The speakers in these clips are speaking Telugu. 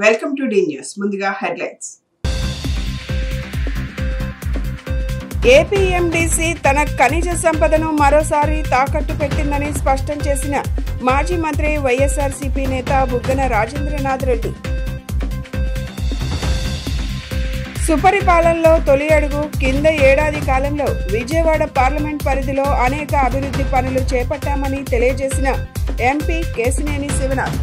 Welcome to the news. ముందుగా హెడ్లైన్స్. ఏపీఎండీసీ తన ఖనిజ సంపదను మరోసారి తాకట్టు పెట్టిందని స్పష్టం చేసిన మాజీ మంత్రి వైఎస్ఆర్సీపీ నేత బుగ్గన రాజేంద్రనాథ్ రెడ్డి. సుపరిపాలనలో తొలి అడుగు కింద ఏడాది కాలంలో విజయవాడ పార్లమెంట్ పరిధిలో అనేక అభివృద్ధి పనులు చేపట్టామని తెలియజేసిన ఎంపీ కేశినేని శివనాథ్.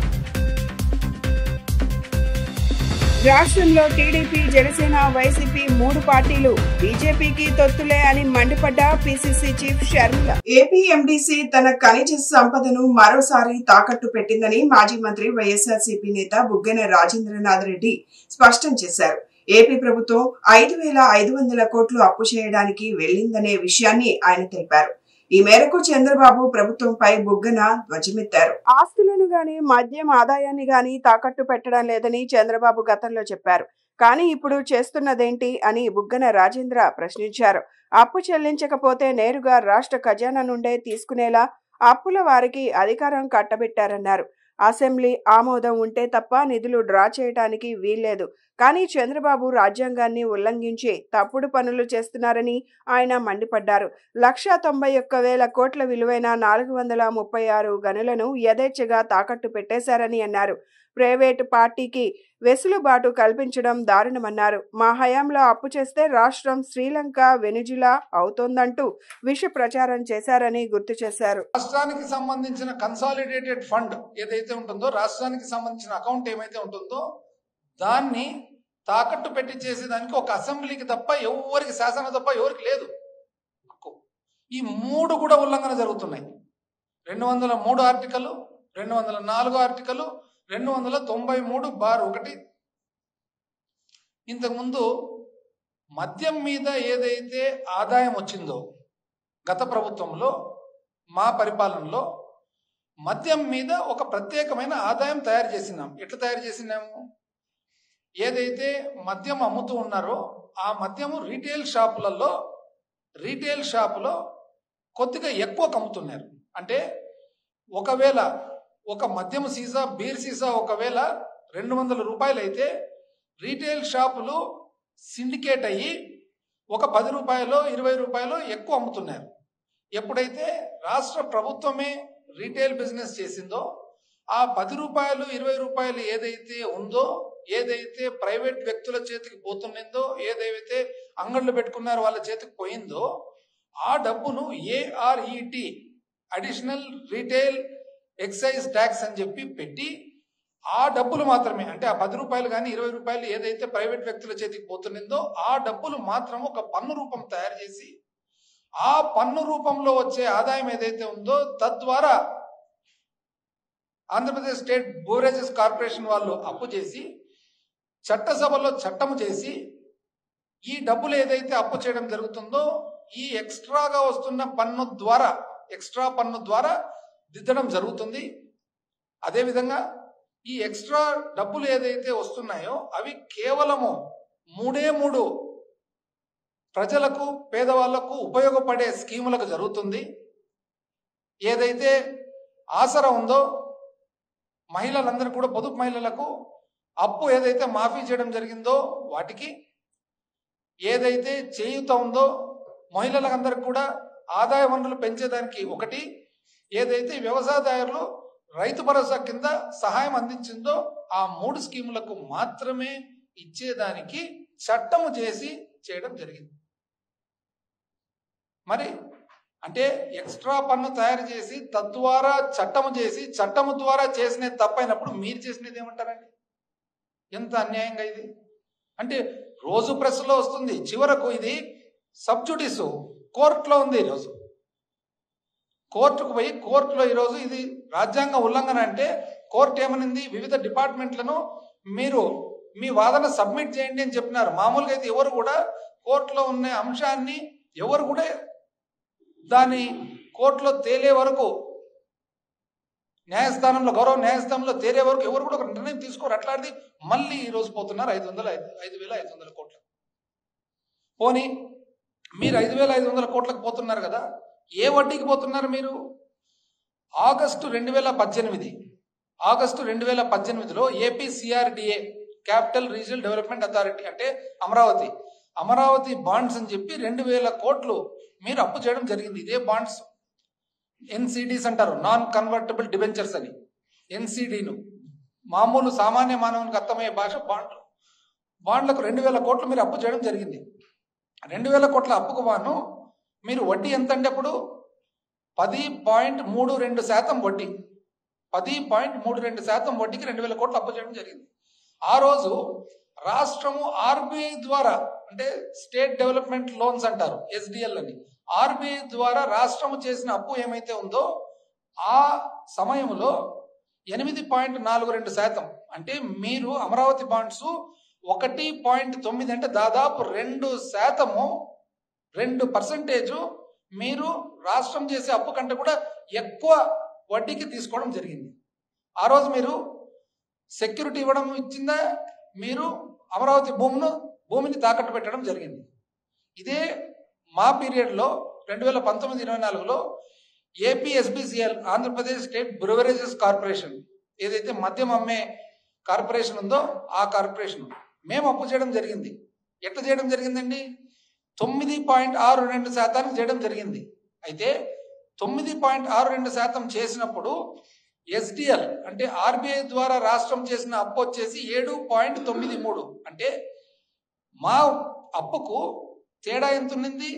రాష్ట్రంలో టీడీపీ, జనసేన, వైసీపీ 3 పార్టీలు బీజేపీకి తొత్తులే అని మండిపడ్డ పీసీసీ చీఫ్ షర్మిల. ఏపీఎండీసీ తన ఖనిజ సంపదను మరోసారి తాకట్టు పెట్టిందని మాజీ మంత్రి వైఎస్ఆర్సీపీ నేత బుగ్గన రాజేంద్రనాథ్ రెడ్డి స్పష్టం చేశారు. ఏపీ ప్రభుత్వం 5,500 కోట్లు అప్పు చేయడానికి వెళ్లిందనే విషయాన్ని ఆయన తెలిపారు. ఈ మేరకు చంద్రబాబు ప్రభుత్వంపై బుగ్గన ధ్వజమెత్తారు. ఆస్తులను గాని మద్యం ఆదాయాన్ని గాని తాకట్టు పెట్టడం లేదని చంద్రబాబు గతంలో చెప్పారు. కానీ ఇప్పుడు చేస్తున్నదేంటి అని బుగ్గన రాజేంద్ర ప్రశ్నించారు. అప్పు చెల్లించకపోతే నేరుగా రాష్ట్ర ఖజానా నుండే తీసుకునేలా అప్పుల వారికి అధికారం కట్టబెట్టారన్నారు. అసెంబ్లీ ఆమోదం ఉంటే తప్ప నిధులు డ్రా చేయడానికి వీల్లేదు. కానీ చంద్రబాబు రాజ్యాంగాన్ని ఉల్లంఘించి తప్పుడు పనులు చేస్తున్నారని ఆయన మండిపడ్డారు. 191,000 కోట్ల విలువైన 436 గనులను యథేచ్ఛగా తాకట్టు పెట్టేశారని అన్నారు. ప్రైవేటు పార్టీకి వెసులుబాటు కల్పించడం దారుణమన్నారు. మా హయాంలో అప్పు చేస్తే రాష్ట్రం శ్రీలంక, వెనుజులా అవుతోందంటూ విష ప్రచారం చేశారని గుర్తు చేశారు. రాష్ట్రానికి సంబంధించిన కన్సాలిడేటెడ్ ఫండ్ ఏదైతే ఉంటుందో, రాష్ట్రానికి సంబంధించిన అకౌంట్ ఏమైతే ఉంటుందో దాన్ని తాకట్టు పెట్టి చేసేదానికి ఒక అసెంబ్లీకి తప్ప ఎవరికి, శాసన తప్ప ఎవరికి లేదు. ఈ 3 కూడా ఉల్లంఘన జరుగుతున్నాయి. 203 ఆర్టికల్, 204 ఆర్టికల్, 293(1). ఇంతకుముందు మద్యం మీద ఏదైతే ఆదాయం వచ్చిందో గత ప్రభుత్వంలో, మా పరిపాలనలో మద్యం మీద ఒక ప్రత్యేకమైన ఆదాయం తయారు చేసినాం. ఎట్లా తయారు చేసినాము? ఏదైతే మద్యం అమ్ముతూ ఉన్నారో ఆ మద్యము రీటైల్ షాపులో కొద్దిగా ఎక్కువ అమ్ముతున్నారు. అంటే ఒకవేళ ఒక మద్యం సీసా, బీర్ సీసా ఒకవేళ 200 రూపాయలు అయితే రీటైల్ షాపులు సిండికేట్ అయ్యి ఒక 10 రూపాయలు, 20 రూపాయలు ఎక్కువ అమ్ముతున్నారు. ఎప్పుడైతే రాష్ట్ర ప్రభుత్వమే రీటైల్ బిజినెస్ చేసిందో ఆ 10 రూపాయలు, 20 రూపాయలు ఏదైతే ఉందో, ఏదైతే ప్రైవేట్ వ్యక్తుల చేతికి పోతుందో, ఏదైతే అంగళ్ళు పెట్టుకున్నారో వాళ్ళ చేతికి పోయిందో ఆ డబ్బును ARET, additional retail excise tax అని చెప్పి పెట్టి ఆ డబ్బులు మాత్రమే, అంటే ఆ 10 రూపాయలు కానీ 20 రూపాయలు ఏదైతే ప్రైవేట్ వ్యక్తుల చేతికి పోతుందో ఆ డబ్బులు మాత్రం ఒక పన్ను రూపం తయారు చేసి ఆ పన్ను రూపంలో వచ్చే ఆదాయం ఏదైతే ఉందో తద్వారా ఆంధ్రప్రదేశ్ స్టేట్ బోరేజెస్ కార్పొరేషన్ వాళ్ళు అప్పు చేసి చట్టసభలో చట్టము చేసి ఈ డబ్బులు ఏదైతే అప్పు చేయడం జరుగుతుందో ఈ ఎక్స్ట్రాగా వస్తున్న ఎక్స్ట్రా పన్ను ద్వారా దిద్దడం జరుగుతుంది. అదేవిధంగా ఈ ఎక్స్ట్రా డబ్బులు ఏదైతే వస్తున్నాయో అవి కేవలము 3 ప్రజలకు, పేదవాళ్లకు ఉపయోగపడే స్కీములకు జరుగుతుంది. ఏదైతే ఆసరా ఉందో మహిళలందరూ కూడా, పొదుపు మహిళలకు అప్పు ఏదైతే మాఫీ చేయడం జరిగిందో వాటికి, ఏదైతే చేయూత ఉందో మహిళలందరికీ కూడా ఆదాయ వనరులు పెంచేదానికి ఒకటి, ఏదైతే వ్యవసాయదారులు రైతు భరోసా కింద సహాయం అందించిందో ఆ 3 స్కీములకు మాత్రమే ఇచ్చేదానికి చట్టము చేసి చేయడం జరిగింది. మరి అంటే ఎక్స్ట్రా పన్ను తయారు చేసి తద్వారా చట్టము చేసి, చట్టము ద్వారా చేసినది తప్పైనప్పుడు మీరు చేసినది ఏమంటారండి? ఎంత అన్యాయంగా ఇది! అంటే రోజు ప్రెస్లో వస్తుంది, చివరకు ఇది సబ్జుడిస్ కోర్టులో ఉంది. ఈరోజు కోర్టుకు పోయి కోర్టులో ఈరోజు ఇది రాజ్యాంగ ఉల్లంఘన అంటే కోర్టు ఏమనింది? వివిధ డిపార్ట్మెంట్లను మీరు మీ వాదన సబ్మిట్ చేయండి అని చెప్పినారు. మామూలుగా అయితే ఎవరు కూడా కోర్టులో ఉన్న అంశాన్ని ఎవరు కూడా దాని కోర్టులో తేలే వరకు, న్యాయస్థానంలో, గౌరవ న్యాయస్థానంలో తేలే వరకు ఎవరు కూడా ఒక నిర్ణయం తీసుకోరు. అట్లాంటిది మళ్ళీ ఈరోజు పోతున్నారు 5,500 కోట్లు. పోనీ మీరు 5,500 కోట్లకు పోతున్నారు కదా, ఏ వడ్డీకి పోతున్నారు మీరు? ఆగస్టు 2018 ఆగస్టు 2018లో AP CRDA capital regional development authority అంటే అమరావతి బాండ్స్ అని చెప్పి 2000 కోట్లు మీరు అప్పు చేయడం జరిగింది. ఇదే బాండ్స్ ఎన్సిడిస్ అంటారు, నాన్ కన్వర్టబుల్ డిబెంచర్స్ అని. ఎన్సిడిను మామూలు సామాన్య మానవునికి అర్థమయ్యే భాష బాండ్లకు 2000 కోట్లు మీరు అప్పు చేయడం జరిగింది. 2000 కోట్ల అప్పుకు వాను మీరు వడ్డీ ఎంత అంటే అప్పుడు 10.32% వడ్డీ, 10.32% వడ్డీకి 2000 కోట్లు అప్పు చేయడం జరిగింది. ఆ రోజు రాష్ట్రము ఆర్బీఐ ద్వారా అంటే స్టేట్ డెవలప్మెంట్ లోన్స్ అంటారు, ఎస్డిఎల్ అని, ఆర్బీఐ ద్వారా రాష్ట్రము చేసిన అప్పు ఏమైతే ఉందో ఆ సమయంలో 8.42% అంటే మీరు అమరావతి బాండ్స్ 1.9 అంటే దాదాపు 2% మీరు రాష్ట్రం చేసే అప్పు కంటే కూడా ఎక్కువ వడ్డీకి తీసుకోవడం జరిగింది. ఆ రోజు మీరు సెక్యూరిటీ ఇవ్వడం ఇచ్చిందా, మీరు అమరావతి భూమిని తాకట్టు పెట్టడం జరిగింది. ఇదే మా పీరియడ్లో 2019-24లో ఏపీఎస్బిసిఎల్ ఆంధ్రప్రదేశ్ స్టేట్ బ్రూవరేజెస్ కార్పొరేషన్ ఏదైతే మద్యం అమ్మే కార్పొరేషన్ ఉందో ఆ కార్పొరేషన్ మేము అప్పు చేయడం జరిగింది. ఎట్లా చేయడం జరిగిందండి? 9.62% చేయడం జరిగింది. అయితే 9.62% చేసినప్పుడు ఎస్డిఎల్ అంటే ఆర్బీఐ ద్వారా రాష్ట్రం చేసిన అప్పు వచ్చేసి 7.93. అంటే మా అప్పుకు తేడా ఎంత ఉన్నింది?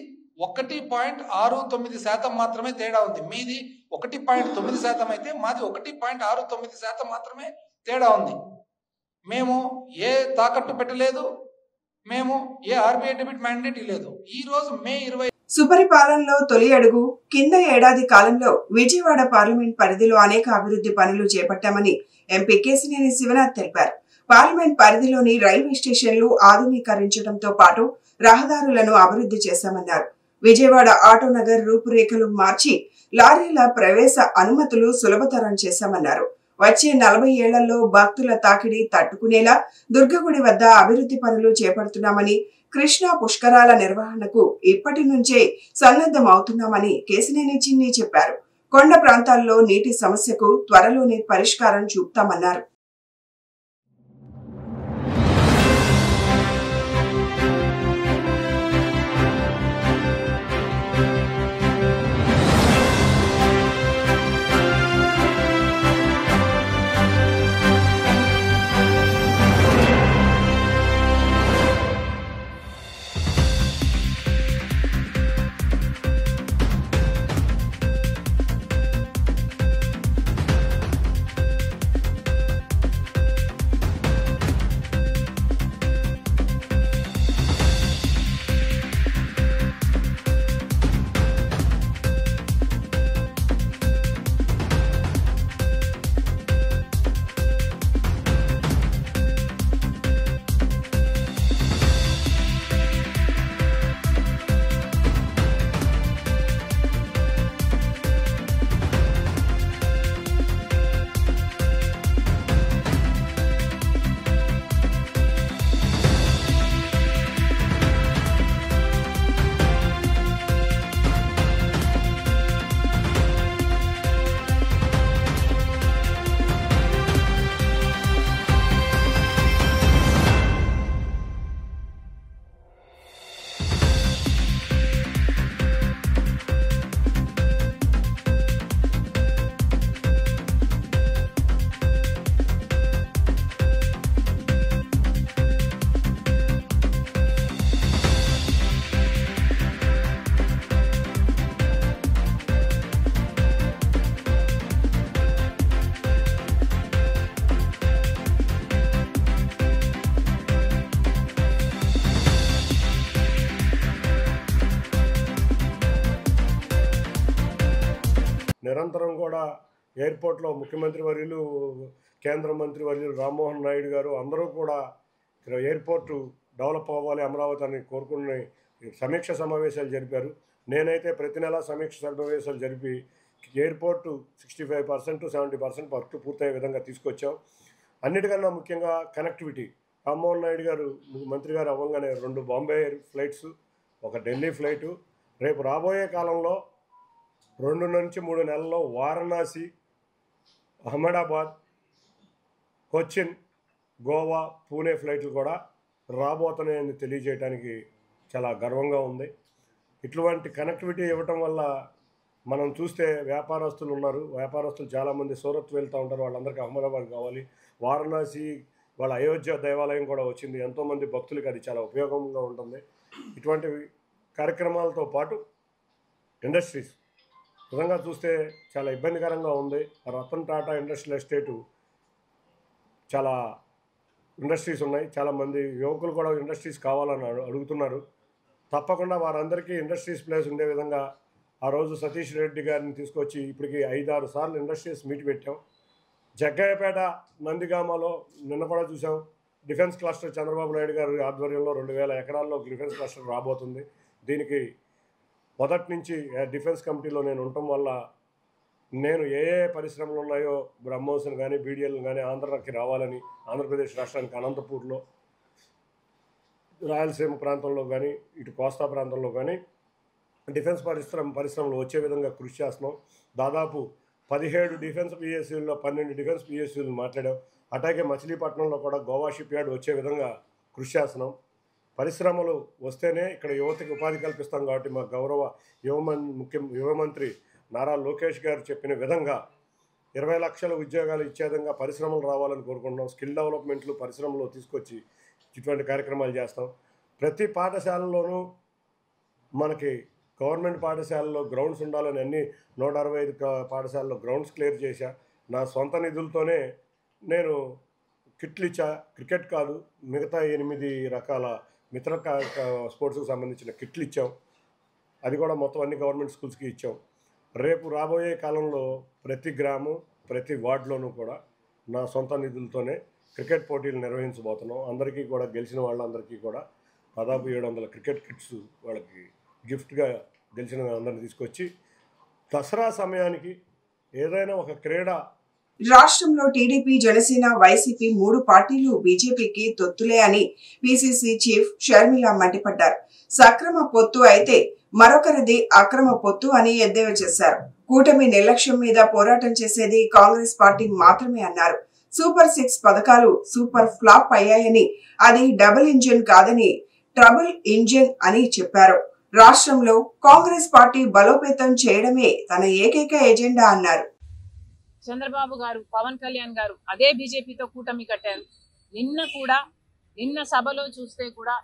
1.69% మాత్రమే తేడా ఉంది. మీది 1.9% అయితే మాది 1.69% మాత్రమే తేడా ఉంది. మేము ఏ తాకట్టు పెట్టలేదు, మేము ఏ ఆర్బీఐ డెబిట్ మ్యాండేట్ ఇవ్వలేదు. ఈ రోజు మే 20 సుపరిపాలనలో తొలి అడుగు కింద ఏడాది కాలంలో విజయవాడ పార్లమెంట్ పరిధిలో అనేక అభివృద్ధి పనులు చేపట్టామని ఎంపీ కేశినేని శివనాథ్ తెలిపారు. పార్లమెంట్ పరిధిలోని రైల్వే స్టేషన్లు ఆధునీకరించడంతో పాటు రహదారులను అభివృద్ధి చేశామన్నారు. విజయవాడ ఆటోనగర్ రూపురేఖలు మార్చి లారీల ప్రవేశ అనుమతులు సులభతరం చేశామన్నారు. వచ్చే 40 ఏళ్లలో భక్తుల తాకిడి తట్టుకునేలా దుర్గగుడి వద్ద అభివృద్ధి పనులు చేపడుతున్నామని, కృష్ణా పుష్కరాల నిర్వహణకు ఇప్పటి నుంచే సన్నద్ధమవుతున్నామని కేశినేని చిన్ని చెప్పారు. కొండ ప్రాంతాల్లో నీటి సమస్యకు త్వరలోనే పరిష్కారం చూపుతామన్నారు. నిరంతరం కూడా ఎయిర్పోర్ట్లో ముఖ్యమంత్రి వర్యులు, కేంద్ర మంత్రి వర్యులు రామ్మోహన్ నాయుడు గారు అందరూ కూడా ఎయిర్పోర్టు డెవలప్ అవ్వాలి అమరావతి అని కోరుకుని సమీక్ష సమావేశాలు జరిపారు. నేనైతే ప్రతి నెల సమీక్ష సమావేశాలు జరిపి ఎయిర్పోర్టు 65% 70% వర్క్ పూర్తయ్యే విధంగా తీసుకొచ్చాం. అన్నిటికన్నా ముఖ్యంగా కనెక్టివిటీ. రామ్మోహన్ నాయుడు గారు మంత్రి గారు అవ్వగానే 2 బాంబే ఫ్లైట్స్, 1 ఢిల్లీ ఫ్లైటు, రేపు రాబోయే కాలంలో 2 నుంచి 3 నెలల్లో వారణాసి, అహ్మదాబాద్, కొచ్చిన్, గోవా, పూణే ఫ్లైట్లు కూడా రాబోతున్నాయని తెలియజేయడానికి చాలా గర్వంగా ఉంది. ఇటువంటి కనెక్టివిటీ ఇవ్వటం వల్ల మనం చూస్తే వ్యాపారస్తులు ఉన్నారు, వ్యాపారస్తులు చాలామంది సూరత్ వెళ్తూ ఉంటారు, వాళ్ళందరికీ అహ్మదాబాద్ కావాలి. వారణాసి వాళ్ళ అయోధ్య దేవాలయం కూడా వచ్చింది, ఎంతోమంది భక్తులకి అది చాలా ఉపయోగంగా ఉంటుంది. ఇటువంటి కార్యక్రమాలతో పాటు ఇండస్ట్రీస్ నిజంగా చూస్తే చాలా ఇబ్బందికరంగా ఉంది. రతన్ టాటా ఇండస్ట్రియల్ ఎస్టేటు చాలా ఇండస్ట్రీస్ ఉన్నాయి, చాలామంది యువకులు కూడా ఇండస్ట్రీస్ కావాలని అడుగుతున్నారు. తప్పకుండా వారందరికీ ఇండస్ట్రీస్ ప్లేస్ ఉండే విధంగా ఆ రోజు సతీష్ రెడ్డి గారిని తీసుకొచ్చి ఇప్పటికి 5-6 సార్లు ఇండస్ట్రీస్ మీట్ పెట్టాం. జగ్గయ్యపేట, నందిగామలో నిన్న కూడా చూసాం. డిఫెన్స్ క్లస్టర్ చంద్రబాబు నాయుడు గారి ఆధ్వర్యంలో 2000 ఎకరాల్లో డిఫెన్స్ క్లస్టర్ రాబోతుంది. దీనికి మొదటి నుంచి డిఫెన్స్ కమిటీలో నేను ఉండటం వల్ల నేను ఏ పరిశ్రమలు ఉన్నాయో బ్రహ్మోస్ని కానీ బీడీఎల్ని కానీ ఆంధ్రాకి రావాలని, ఆంధ్రప్రదేశ్ రాష్ట్రానికి అనంతపూర్లో, రాయలసీమ ప్రాంతంలో కానీ ఇటు కోస్తా ప్రాంతంలో కానీ డిఫెన్స్ పరిశ్రమలు వచ్చే విధంగా కృషి చేస్తున్నాం. దాదాపు 17 డిఫెన్స్ పిఎస్యూల్లో 12 డిఫెన్స్ పిఎస్యూలు మాట్లాడాం. అట్లాగే మచిలీపట్నంలో కూడా గోవా షిప్ యార్డ్ వచ్చే విధంగా కృషి చేస్తున్నాం. పరిశ్రమలు వస్తేనే ఇక్కడ యువతకి ఉపాధి కల్పిస్తాం. కాబట్టి మా గౌరవ యువ మంత్రి నారా లోకేష్ గారు చెప్పిన విధంగా 20 లక్షల ఉద్యోగాలు ఇచ్చే విధంగా పరిశ్రమలు రావాలని కోరుకుంటున్నాం. స్కిల్ డెవలప్మెంట్లు పరిశ్రమలో తీసుకొచ్చి ఇటువంటి కార్యక్రమాలు చేస్తాం. ప్రతి పాఠశాలలోనూ మనకి గవర్నమెంట్ పాఠశాలలో గ్రౌండ్స్ ఉండాలని అన్ని 165 పాఠశాలలో గ్రౌండ్స్ క్లియర్ చేశా. నా సొంత నిధులతోనే నేను కిట్లు ఇచ్చా. క్రికెట్ కాదు, మిగతా 8 రకాల మిత్ర స్పోర్ట్స్కి సంబంధించిన కిట్లు ఇచ్చాం. అది కూడా మొత్తం అన్ని గవర్నమెంట్ స్కూల్స్కి ఇచ్చాం. రేపు రాబోయే కాలంలో ప్రతి గ్రామం, ప్రతి వార్డులోనూ కూడా నా సొంత నిధులతోనే క్రికెట్ పోటీలు నిర్వహించబోతున్నాం. అందరికీ కూడా గెలిచిన వాళ్ళందరికీ కూడా దాదాపు 700 క్రికెట్ కిట్స్ వాళ్ళకి గిఫ్ట్గా గెలిచిన అందరిని తీసుకొచ్చి దసరా సమయానికి ఏదైనా ఒక క్రీడ. రాష్ట్రంలో టీడీపీ, జనసేన, వైసీపీ 3 పార్టీలు బీజేపీకి తొత్తులే అని పీసీసీ చీఫ్ షర్మిల మండిపడ్డారు. సక్రమ పొత్తు అయితే మరొకరిది అక్రమ పొత్తు అని ఎద్దేవా చేశారు. కూటమి నిర్లక్ష్యం మీద పోరాటం చేసేది కాంగ్రెస్ పార్టీ మాత్రమే అన్నారు. సూపర్ 6 పథకాలు సూపర్ ఫ్లాప్ అయ్యాయని, అది డబుల్ ఇంజిన్ కాదని ట్రబుల్ ఇంజిన్ అని చెప్పారు. రాష్ట్రంలో కాంగ్రెస్ పార్టీ బలోపేతం చేయడమే తన ఏకైక ఎజెండా అన్నారు. చంద్రబాబు గారు, పవన్ కళ్యాణ్ గారు అదే బీజేపీతో కూటమి కట్టారు. నిన్న సభలో చూస్తే కూడా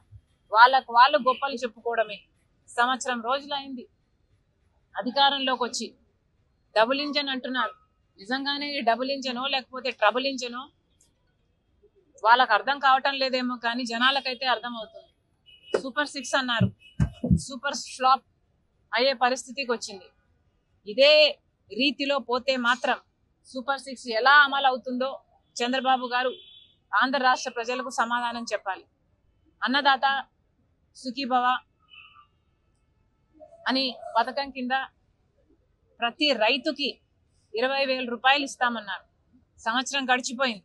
వాళ్ళు గొప్పలు చెప్పుకోవడమే. సంవత్సరం రోజులైంది అధికారంలోకి వచ్చి. డబుల్ ఇంజన్ అంటున్నారు. నిజంగానే డబుల్ ఇంజనో లేకపోతే ట్రబుల్ ఇంజనో వాళ్ళకు అర్థం కావటం లేదేమో, కానీ జనాలకైతే అర్థమవుతుంది. సూపర్ 6 అన్నారు, సూపర్ ఫ్లాప్ అయ్యే పరిస్థితికి వచ్చింది. ఇదే రీతిలో పోతే మాత్రం సూపర్ 6 ఎలా అమలు అవుతుందో చంద్రబాబు గారు ఆంధ్ర రాష్ట్ర ప్రజలకు సమాధానం చెప్పాలి. అన్నదాత సుఖీభవ అని పథకం కింద ప్రతి రైతుకి 20,000 రూపాయలు ఇస్తామన్నారు. సంవత్సరం గడిచిపోయింది,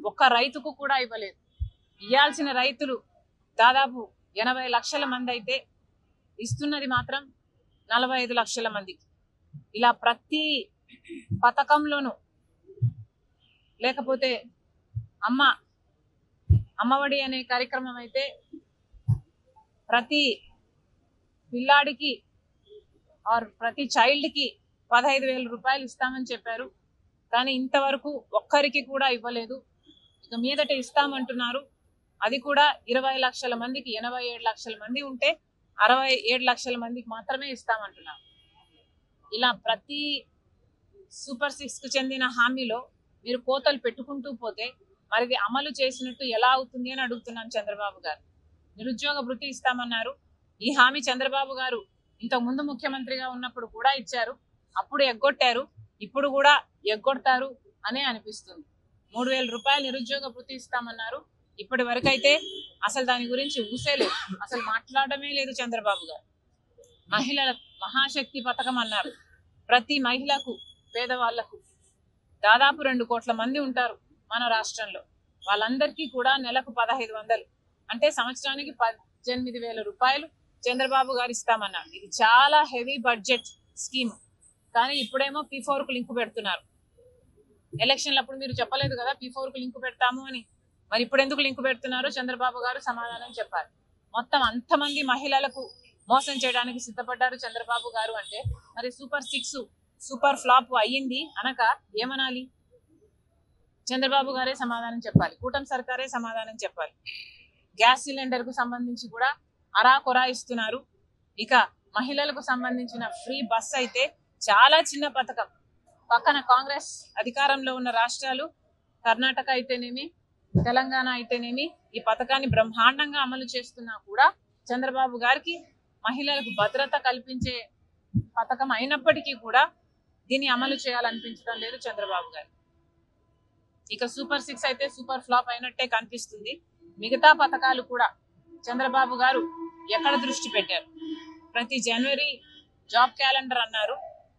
ఒక్క రైతుకు కూడా ఇవ్వలేదు. ఇవ్వాల్సిన రైతులు దాదాపు 80 లక్షల మంది అయితే ఇస్తున్నది మాత్రం 45 లక్షల మందికి. ఇలా ప్రతి పథకంలోనూ, లేకపోతే అమ్మఒడి అనే కార్యక్రమం అయితే ప్రతి పిల్లాడికి ఆర్ ప్రతి చైల్డ్కి 15,000 రూపాయలు ఇస్తామని చెప్పారు. కానీ ఇంతవరకు ఒక్కరికి కూడా ఇవ్వలేదు. ఇక మీదట ఇస్తామంటున్నారు. అది కూడా 20 లక్షల మందికి. 87 లక్షల మంది ఉంటే 67 లక్షల మందికి మాత్రమే ఇస్తామంటున్నారు. ఇలా ప్రతి సూపర్ 6కు చెందిన హామీలో మీరు కోతలు పెట్టుకుంటూ పోతే మరి అమలు చేసినట్టు ఎలా అవుతుంది అని అడుగుతున్నాను చంద్రబాబు గారు. నిరుద్యోగ భృతి ఇస్తామన్నారు. ఈ హామీ చంద్రబాబు గారు ఇంతకు ముందు ముఖ్యమంత్రిగా ఉన్నప్పుడు కూడా ఇచ్చారు. అప్పుడు ఎగ్గొట్టారు, ఇప్పుడు కూడా ఎగ్గొడతారు అనే అనిపిస్తుంది. 3,000 రూపాయలు నిరుద్యోగ భృతి ఇస్తామన్నారు. ఇప్పటి వరకు అయితే అసలు దాని గురించి ఊసేలేదు, అసలు మాట్లాడమే లేదు చంద్రబాబు గారు. మహిళల మహాశక్తి పథకం అన్నారు. ప్రతి మహిళకు, పేదవాళ్లకు దాదాపు 2 కోట్ల మంది ఉంటారు మన రాష్ట్రంలో. వాళ్ళందరికీ కూడా నెలకు 1,500, అంటే సంవత్సరానికి 18,000 రూపాయలు చంద్రబాబు గారు ఇస్తామన్నారు. ఇది చాలా హెవీ బడ్జెట్ స్కీమ్. కానీ ఇప్పుడేమో P4కు లింక్ పెడుతున్నారు. ఎలక్షన్లప్పుడు మీరు చెప్పలేదు కదా P4 కు లింక్ పెడతాము అని. మరి ఇప్పుడు ఎందుకు లింక్ పెడుతున్నారో చంద్రబాబు గారు సమాధానం చెప్పాలి. మొత్తం అంతమంది మహిళలకు మోసం చేయడానికి సిద్ధపడ్డారు చంద్రబాబు గారు అంటే మరి సూపర్ 6 సూపర్ ఫ్లాప్ అయ్యింది అనక ఏమనాలి? చంద్రబాబు గారే సమాధానం చెప్పాలి, కూటమి సర్కారే సమాధానం చెప్పాలి. గ్యాస్ సిలిండర్ కు సంబంధించి కూడా అరాకొరా ఇస్తున్నారు. ఇక మహిళలకు సంబంధించిన ఫ్రీ బస్ అయితే చాలా చిన్న పథకం. పక్కన కాంగ్రెస్ అధికారంలో ఉన్న రాష్ట్రాలు కర్ణాటక అయితేనేమి తెలంగాణ అయితేనేమి ఈ పథకాన్ని బ్రహ్మాండంగా అమలు చేస్తున్నా కూడా చంద్రబాబు గారికి మహిళలకు భద్రత కల్పించే పథకం అయినప్పటికీ కూడా దీన్ని అమలు చేయాలనిపించడం లేదు చంద్రబాబు గారు. ఇక సూపర్ 6 అయితే సూపర్ ఫ్లాప్ అయినట్టే కనిపిస్తుంది. మిగతా పథకాలు కూడా చంద్రబాబు గారు ఎక్కడ దృష్టి పెట్టారు? ప్రతి జనవరి జాబ్ క్యాలెండర్ అన్నారు,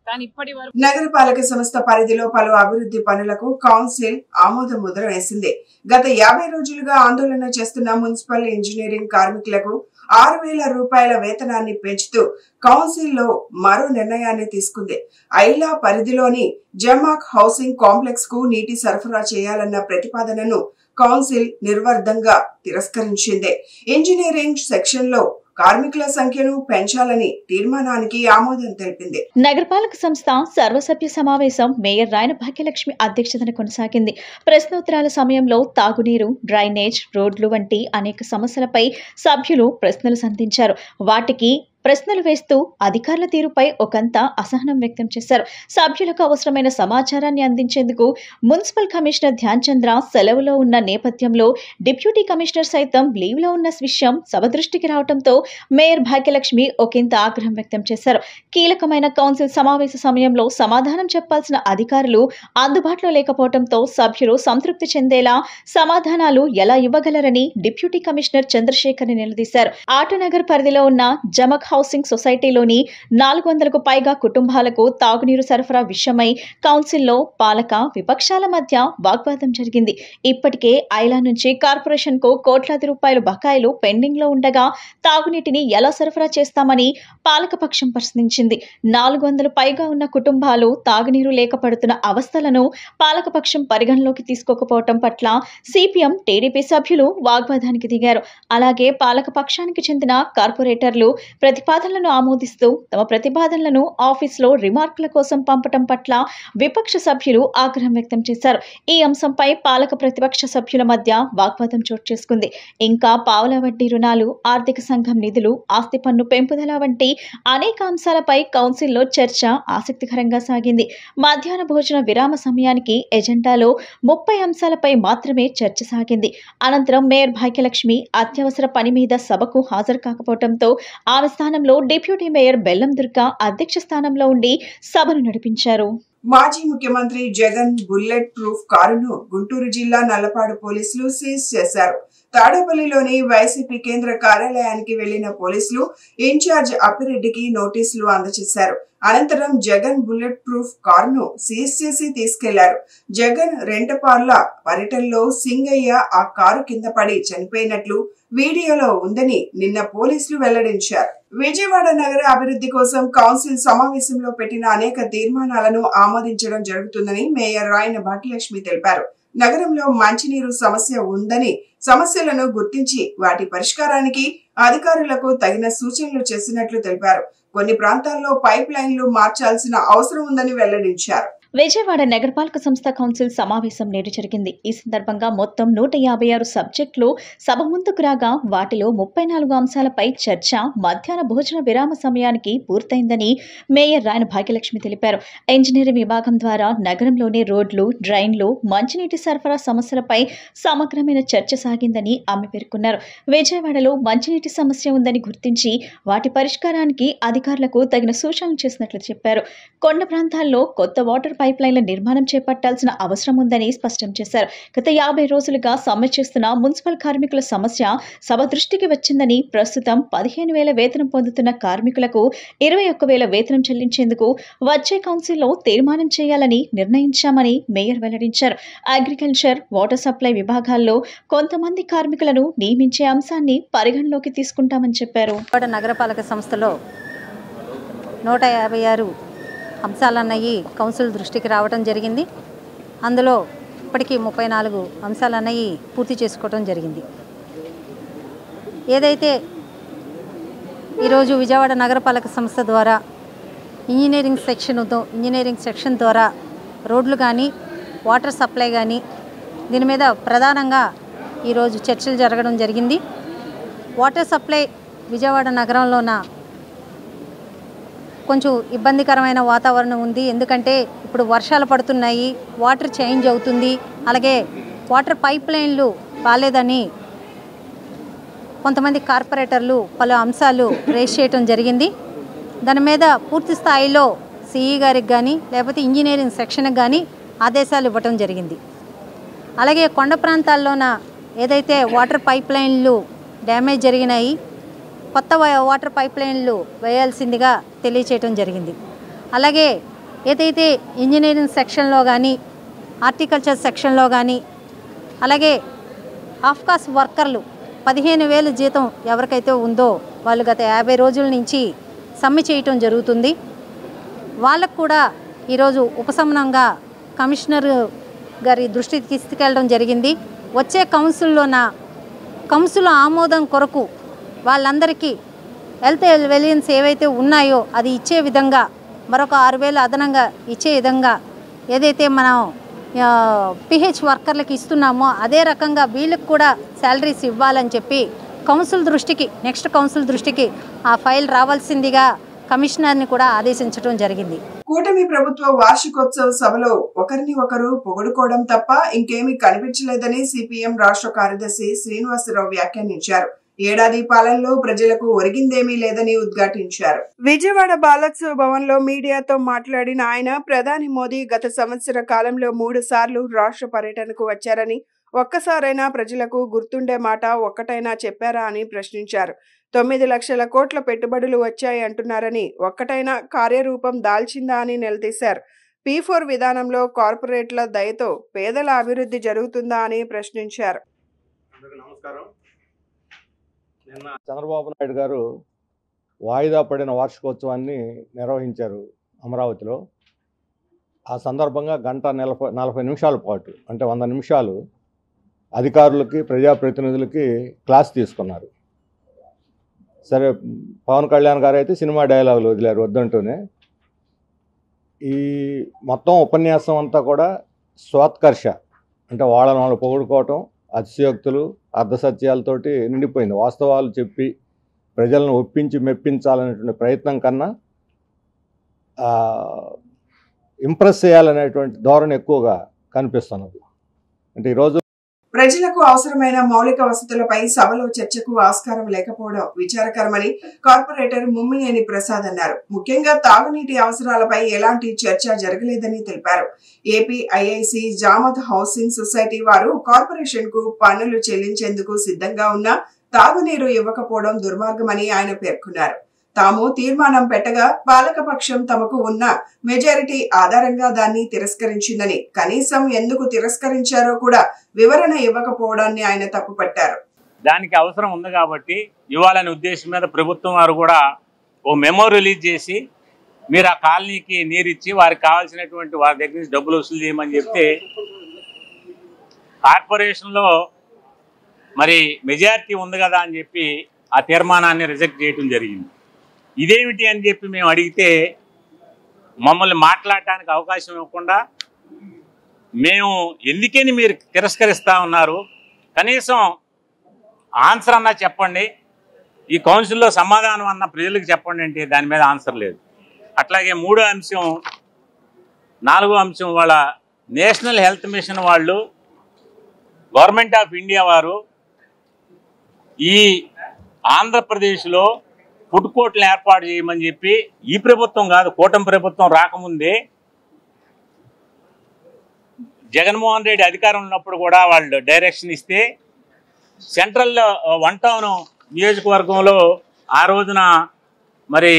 కానీ ఇప్పటి వరకు నగరపాలక సంస్థ పరిధిలో పలు అభివృద్ధి పనులకు కౌన్సిల్ ఆమోద ముద్ర వేసింది. గత 50 రోజులుగా ఆందోళన చేస్తున్న మున్సిపల్ ఇంజనీరింగ్ కార్మికులకు 6,000 రూపాయల వేతనాన్ని పెంచుతూ కౌన్సిల్లో మరో నిర్ణయాన్ని తీసుకుంది. ఐలా పరిధిలోని జమాక్ హౌసింగ్ కాంప్లెక్స్ కు నీటి సరఫరా చేయాలన్న ప్రతిపాదనను కౌన్సిల్ నిర్వర్ధంగా తిరస్కరించింది. ఇంజనీరింగ్ సెక్షన్ లో కార్మికుల సంఖ్యను పెంచాలని తీర్మానానికి ఆమోదం తెలిపింది. నగరపాలక సంస్థ సర్వసభ్య సమావేశం మేయర్ రాయన భాగ్యలక్ష్మి అధ్యక్షతన కొనసాగింది. ప్రశ్నోత్తరాల సమయంలో తాగునీరు, డ్రైనేజ్, రోడ్లు వంటి అనేక సమస్యలపై సభ్యులు ప్రశ్నలు సంధించారు. వాటికి ప్రశ్నలు వేస్తూ అధికారుల తీరుపై ఒకంత అసహనం వ్యక్తం చేశారు. సభ్యులకు అవసరమైన సమాచారాన్ని అందించేందుకు మున్సిపల్ కమిషనర్ ధ్యాన్ చంద్ర సెలవులో ఉన్న నేపథ్యంలో డిప్యూటీ కమిషనర్ సైతం లీవ్ లో ఉన్న విషయం సభ దృష్టికి రావడంతో మేయర్ భాగ్యలక్ష్మి ఒకంత ఆగ్రహం వ్యక్తం చేశారు. కీలకమైన కౌన్సిల్ సమావేశ సమయంలో సమాధానం చెప్పాల్సిన అధికారులు అందుబాటులో లేకపోవడంతో సభ్యులు సంతృప్తి చెందేలా సమాధానాలు ఎలా ఇవ్వగలరని డిప్యూటీ కమిషనర్ చంద్రశేఖర్ ని నిలదీశారు. ఆటోనగర్ పరిధిలో ఉన్న జమక్ హౌసింగ్ సొసైటీలోని 400కు పైగా కుటుంబాలకు తాగునీరు సరఫరా విషయమై కౌన్సిల్లో పాలక విపక్షాల మధ్య వాగ్వాదం జరిగింది. ఇప్పటికే ఐలా నుంచి కార్పొరేషన్ కు కోట్లాది రూపాయల బకాయిలు పెండింగ్ లో ఉండగా తాగునీటిని ఎలా సరఫరా చేస్తామని పాలకపక్షం ప్రశ్నించింది. 400 పైగా ఉన్న కుటుంబాలు తాగునీరు లేక పడుతున్న అవస్థలను పాలకపక్షం పరిగణలోకి తీసుకోకపోవటం పట్ల సిపిఎం, టీడీపీ సభ్యులు వాగ్వాదానికి దిగారు. అలాగే పాలకపక్షానికి చెందిన కార్పొరేటర్లు ప్రతిపాదనలను ఆమోదిస్తూ తమ ప్రతిపాదనలను ఆఫీసులో రిమార్కుల కోసం పంపటం పట్ల విపక్ష సభ్యులు ఆగ్రహం వ్యక్తం చేశారు. ఈ అంశంపై పాలక ప్రతిపక్ష సభ్యుల మధ్య వాగ్వాదం చోటు చేసుకుంది. ఇంకా పావలా వడ్డీ రుణాలు, ఆర్థిక సంఘం నిధులు, ఆస్తి పన్ను పెంపుదల వంటి అనేక అంశాలపై కౌన్సిల్లో చర్చ ఆసక్తికరంగా సాగింది. మధ్యాహ్న భోజన విరామ సమయానికి ఎజెండాలో 30 అంశాలపై మాత్రమే చర్చ సాగింది. అనంతరం మేయర్ భాగ్యలక్ష్మి అత్యవసర పని మీద సభకు హాజరు కాకపోవడంతో ఆమె స్థానంలో డిప్యూటీ మేయర్ బెల్లం దుర్గా అధ్యక్ష స్థానంలో ఉండి సభను నడిపించారు. మాజీ ముఖ్యమంత్రి జగన్ బుల్లెట్ ప్రూఫ్ కారును గుంటూరు జిల్లా నల్లపాడు పోలీసులు సీజ్ చేశారు. తాడేపల్లిలోని వైసీపీ కేంద్ర కార్యాలయానికి వెళ్లిన పోలీసులు ఇన్ఛార్జ్ అప్పిరెడ్డికి నోటీసులు అందజేశారు. అనంతరం జగన్ బుల్లెట్ ప్రూఫ్ కారును సీజ్ చేసి తీసుకెళ్లారు. జగన్ రెంటపార్ల పర్యటనలో సింగయ్య ఆ కారు కింద పడి చనిపోయినట్లు వీడియోలో ఉందని నిన్న పోలీసులు వెల్లడించారు. విజయవాడ నగర అభివృద్ధి కోసం కౌన్సిల్ సమావేశంలో పెట్టిన అనేక తీర్మానాలను ఆమోదించడం జరుగుతుందని మేయర్ రాయన భాగ్యలక్ష్మి తెలిపారు. నగరంలో మంచినీరు సమస్య ఉందని, సమస్యలను గుర్తించి వాటి పరిష్కారానికి అధికారులకు తగిన సూచనలు చేసినట్లు తెలిపారు. కొన్ని ప్రాంతాల్లో పైప్ లైన్లు మార్చాల్సిన అవసరం ఉందని వెల్లడించారు. విజయవాడ నగరపాలక సంస్థ కౌన్సిల్ సమావేశం నేడు జరిగింది. ఈ సందర్భంగా మొత్తం 156 సబ్జెక్టులు సభ ముందుకు రాగా వాటిలో 34 అంశాలపై చర్చ మధ్యాహ్న భోజన విరామ సమయానికి పూర్తయిందని మేయర్ రాయన భాగ్యలక్ష్మి తెలిపారు. ఇంజనీరింగ్ విభాగం ద్వారా నగరంలోని రోడ్లు, డ్రైన్లు, మంచినీటి సరఫరా సమస్యలపై సమగ్రమైన చర్చ సాగిందని ఆమె పేర్కొన్నారు. విజయవాడలో మంచినీటి సమస్య ఉందని గుర్తించి వాటి పరిష్కారానికి అధికారులకు తగిన సూచనలు చేసినట్లు చెప్పారు. కొండ ప్రాంతాల్లో కొత్త వాటర్ పైప్ లైన్ల నిర్మాణం చేపట్టాల్సిన అవసరం ఉందని స్పష్టం చేశారు. గత 50 రోజులుగా సమ్మె చేస్తున్న మున్సిపల్ కార్మికుల సమస్య సభ దృష్టికి వచ్చిందని, ప్రస్తుతం 15,000 వేతనం పొందుతున్న కార్మికులకు 21,000 వేతనం చెల్లించేందుకు వచ్చే కౌన్సిల్లో తీర్మానం చేయాలని నిర్ణయించామని మేయర్ వెల్లడించారు. అగ్రికల్చర్, వాటర్ సప్లై విభాగాల్లో కొంతమంది కార్మికులను నియమించే అంశాన్ని పరిగణలోకి తీసుకుంటామని చెప్పారు. నగరపాలక సంస్థలో 156 అంశాలన్నవి కౌన్సిల్ దృష్టికి రావడం జరిగింది. అందులో ఇప్పటికీ 34 అంశాలు అనేవి పూర్తి చేసుకోవడం జరిగింది. ఏదైతే ఈరోజు విజయవాడ నగరపాలక సంస్థ ద్వారా ఇంజనీరింగ్ సెక్షన్ ద్వారా రోడ్లు కానీ వాటర్ సప్లై కానీ దీని మీద ప్రధానంగా ఈరోజు చర్చలు జరగడం జరిగింది. వాటర్ సప్లై విజయవాడ నగరంలోన కొంచెం ఇబ్బందికరమైన వాతావరణం ఉంది. ఎందుకంటే ఇప్పుడు వర్షాలు పడుతున్నాయి, వాటర్ చేంజ్ అవుతుంది, అలాగే వాటర్ పైప్ లైన్లు బాలేదని కొంతమంది కార్పొరేటర్లు పలు అంశాలు రేస్ చేయడం జరిగింది. దాని మీద పూర్తి స్థాయిలో సిఈ గారికి కానీ లేకపోతే ఇంజనీరింగ్ సెక్షన్కి కానీ ఆదేశాలు ఇవ్వటం జరిగింది. అలాగే కొండ ప్రాంతాల్లోన ఏదైతే వాటర్ పైప్ లైన్లు డ్యామేజ్ జరిగినాయి, కొత్త వాటర్ పైప్ లైన్లు వేయాల్సిందిగా తెలియచేయటం జరిగింది. అలాగే ఏదైతే ఇంజనీరింగ్ సెక్షన్లో కానీ హార్టికల్చర్ సెక్షన్లో కానీ అలాగే ఆఫ్కాస్ట్ వర్కర్లు 15,000 జీతం ఎవరికైతే ఉందో వాళ్ళు గత 50 రోజుల నుంచి సమ్మె చేయటం జరుగుతుంది. వాళ్ళకు కూడా ఈరోజు ఉపశమనంగా కమిషనర్ గారి దృష్టికి తీసుకెళ్ళడం జరిగింది. వచ్చే కౌన్సిల్ ఆమోదం కొరకు వాళ్ళందరికీ హెల్త్ వెలియన్స్ ఏవైతే ఉన్నాయో అది ఇచ్చే విధంగా మరొక 6,000 అదనంగా ఇచ్చే విధంగా ఏదైతే మనం పిహెచ్ వర్కర్లకు ఇస్తున్నామో అదే రకంగా వీళ్ళకి కూడా శాలరీస్ ఇవ్వాలని చెప్పి నెక్స్ట్ కౌన్సిల్ దృష్టికి ఆ ఫైల్ రావాల్సిందిగా కమిషనర్ని కూడా ఆదేశించడం జరిగింది. కూటమి ప్రభుత్వ వార్షికోత్సవ సభలో ఒకరిని ఒకరు పొగుడుకోవడం తప్ప ఇంకేమీ కనిపించలేదని సిపిఎం రాష్ట్ర కార్యదర్శి శ్రీనివాసరావు వ్యాఖ్యానించారు. ఏడాది పాలనలో ప్రజలకు ఒరిగిందేమీ లేదని ఉద్ఘాటించారు. విజయవాడ బాలోత్సవ భవన్ లో మీడియాతో మాట్లాడిన ఆయన ప్రధాని మోదీ గత సంవత్సర కాలంలో 3 సార్లు రాష్ట్ర పర్యటనకు వచ్చారని, ఒక్కసారైనా ప్రజలకు గుర్తుండే మాట ఒక్కటైనా చెప్పారా అని ప్రశ్నించారు. 9 లక్షల కోట్ల పెట్టుబడులు వచ్చాయి అంటున్నారని, ఒక్కటైనా కార్యరూపం దాల్చిందా అని నిలదీశారు. P4 విధానంలో కార్పొరేట్ల దయతో పేదల అభివృద్ధి జరుగుతుందా అని ప్రశ్నించారు. నిన్న చంద్రబాబు నాయుడు గారు వాయిదా పడిన వార్షికోత్సవాన్ని నిర్వహించారు అమరావతిలో. ఆ సందర్భంగా 1:40 నిమిషాల పాటు అంటే 100 నిమిషాలు అధికారులకి ప్రజాప్రతినిధులకి క్లాస్ తీసుకున్నారు. సరే, పవన్ కళ్యాణ్ గారు అయితే సినిమా డైలాగులు వదిలారు వద్దంటూనే. ఈ మొత్తం ఉపన్యాసం అంతా కూడా స్వాత్కర్ష అంటే వాళ్ళని వాళ్ళు పొగుడుకోవటం, అతిశయోక్తులు, అర్ధసత్యాలతోటి నిండిపోయింది. వాస్తవాలు చెప్పి ప్రజలను ఒప్పించి మెప్పించాలనేటువంటి ప్రయత్నం కన్నా ఇంప్రెస్ చేయాలనేటువంటి ధోరణి ఎక్కువగా కనిపిస్తున్నది. అంటే ఈరోజు ప్రజలకు అవసరమైన మౌలిక వసతులపై సభలో చర్చకు ఆస్కారం లేకపోవడం విచారకరమని కార్పొరేటర్ ముమ్మినేని ప్రసాద్ అన్నారు. ముఖ్యంగా తాగునీటి అవసరాలపై ఎలాంటి చర్చ జరగలేదని తెలిపారు. ఏపీ ఐఐసి జామత్ హౌసింగ్ సొసైటీ వారు కార్పొరేషన్ కు పన్నులు చెల్లించేందుకు సిద్ధంగా ఉన్నా తాగునీరు ఇవ్వకపోవడం దుర్మార్గమని ఆయన పేర్కొన్నారు. తాము తీర్మానం పెట్టగా పాలకపక్షం తమకు ఉన్న మెజారిటీ ఆధారంగా దాన్ని తిరస్కరించిందని, కనీసం ఎందుకు తిరస్కరించారో కూడా వివరణ ఇవ్వకపోవడాన్ని ఆయన తప్పుపట్టారు. దానికి అవసరం ఉంది కాబట్టి ఇవ్వాలనే ఉద్దేశం మీద ప్రభుత్వం వారు కూడా ఓ మెమో రిలీజ్ చేసి మీరు ఆ కాలనీకి నీరిచ్చి వారికి కావాల్సినటువంటి వారి దగ్గర నుంచి డబ్బులు వసూలు చేయమని చెప్తే కార్పొరేషన్లో మరి మెజారిటీ ఉంది కదా అని చెప్పి ఆ తీర్మానాన్ని రిజెక్ట్ చేయడం జరిగింది. ఇదేమిటి అని చెప్పి మేము అడిగితే మమ్మల్ని మాట్లాడటానికి అవకాశం ఇవ్వకుండా మేము ఎందుకని మీరు తిరస్కరిస్తూ ఉన్నారు, కనీసం ఆన్సర్ అన్నా చెప్పండి, ఈ కౌన్సిల్లో సమాధానం అన్న ప్రజలకు చెప్పండి అంటే దాని మీద ఆన్సర్ లేదు. అట్లాగే 3వ అంశం 4వ అంశం వాళ్ళ నేషనల్ హెల్త్ మిషన్ వాళ్ళు గవర్నమెంట్ ఆఫ్ ఇండియా వారు ఈ ఆంధ్రప్రదేశ్లో ఫుడ్ కోర్టులు ఏర్పాటు చేయమని చెప్పి ఈ ప్రభుత్వం కాదు కూటమి ప్రభుత్వం రాకముందే జగన్మోహన్ రెడ్డి అధికారం ఉన్నప్పుడు కూడా వాళ్ళు డైరెక్షన్ ఇస్తే సెంట్రల్లో 1 టౌన్ నియోజకవర్గంలో ఆ రోజున మరి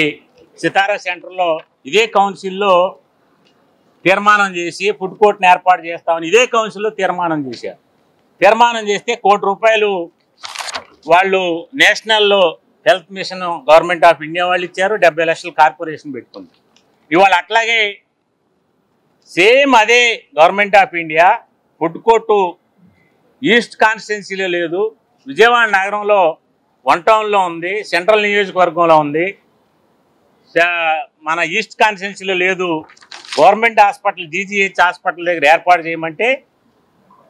సితారా సెంటర్లో ఇదే కౌన్సిల్లో తీర్మానం చేసి ఫుడ్ కోర్టును ఏర్పాటు చేస్తామని ఇదే కౌన్సిల్లో తీర్మానం చేశారు. తీర్మానం చేస్తే ₹1 కోటి వాళ్ళు నేషనల్లో health mission government of India వాళ్ళు ఇచ్చారు, 70 లక్షలు కార్పొరేషన్ పెట్టుకుంది. ఇవాళ అట్లాగే సేమ్ అదే government of India food court east కాన్స్టిట్యున్సీలో లేదు, విజయవాడ నగరంలో 1 టౌన్లో ఉంది, సెంట్రల్ నియోజకవర్గంలో ఉంది, మన ఈస్ట్ కాన్స్టిట్యున్సీలో లేదు. గవర్నమెంట్ హాస్పిటల్ జీజీహెచ్ హాస్పిటల్ దగ్గర ఏర్పాటు చేయమంటే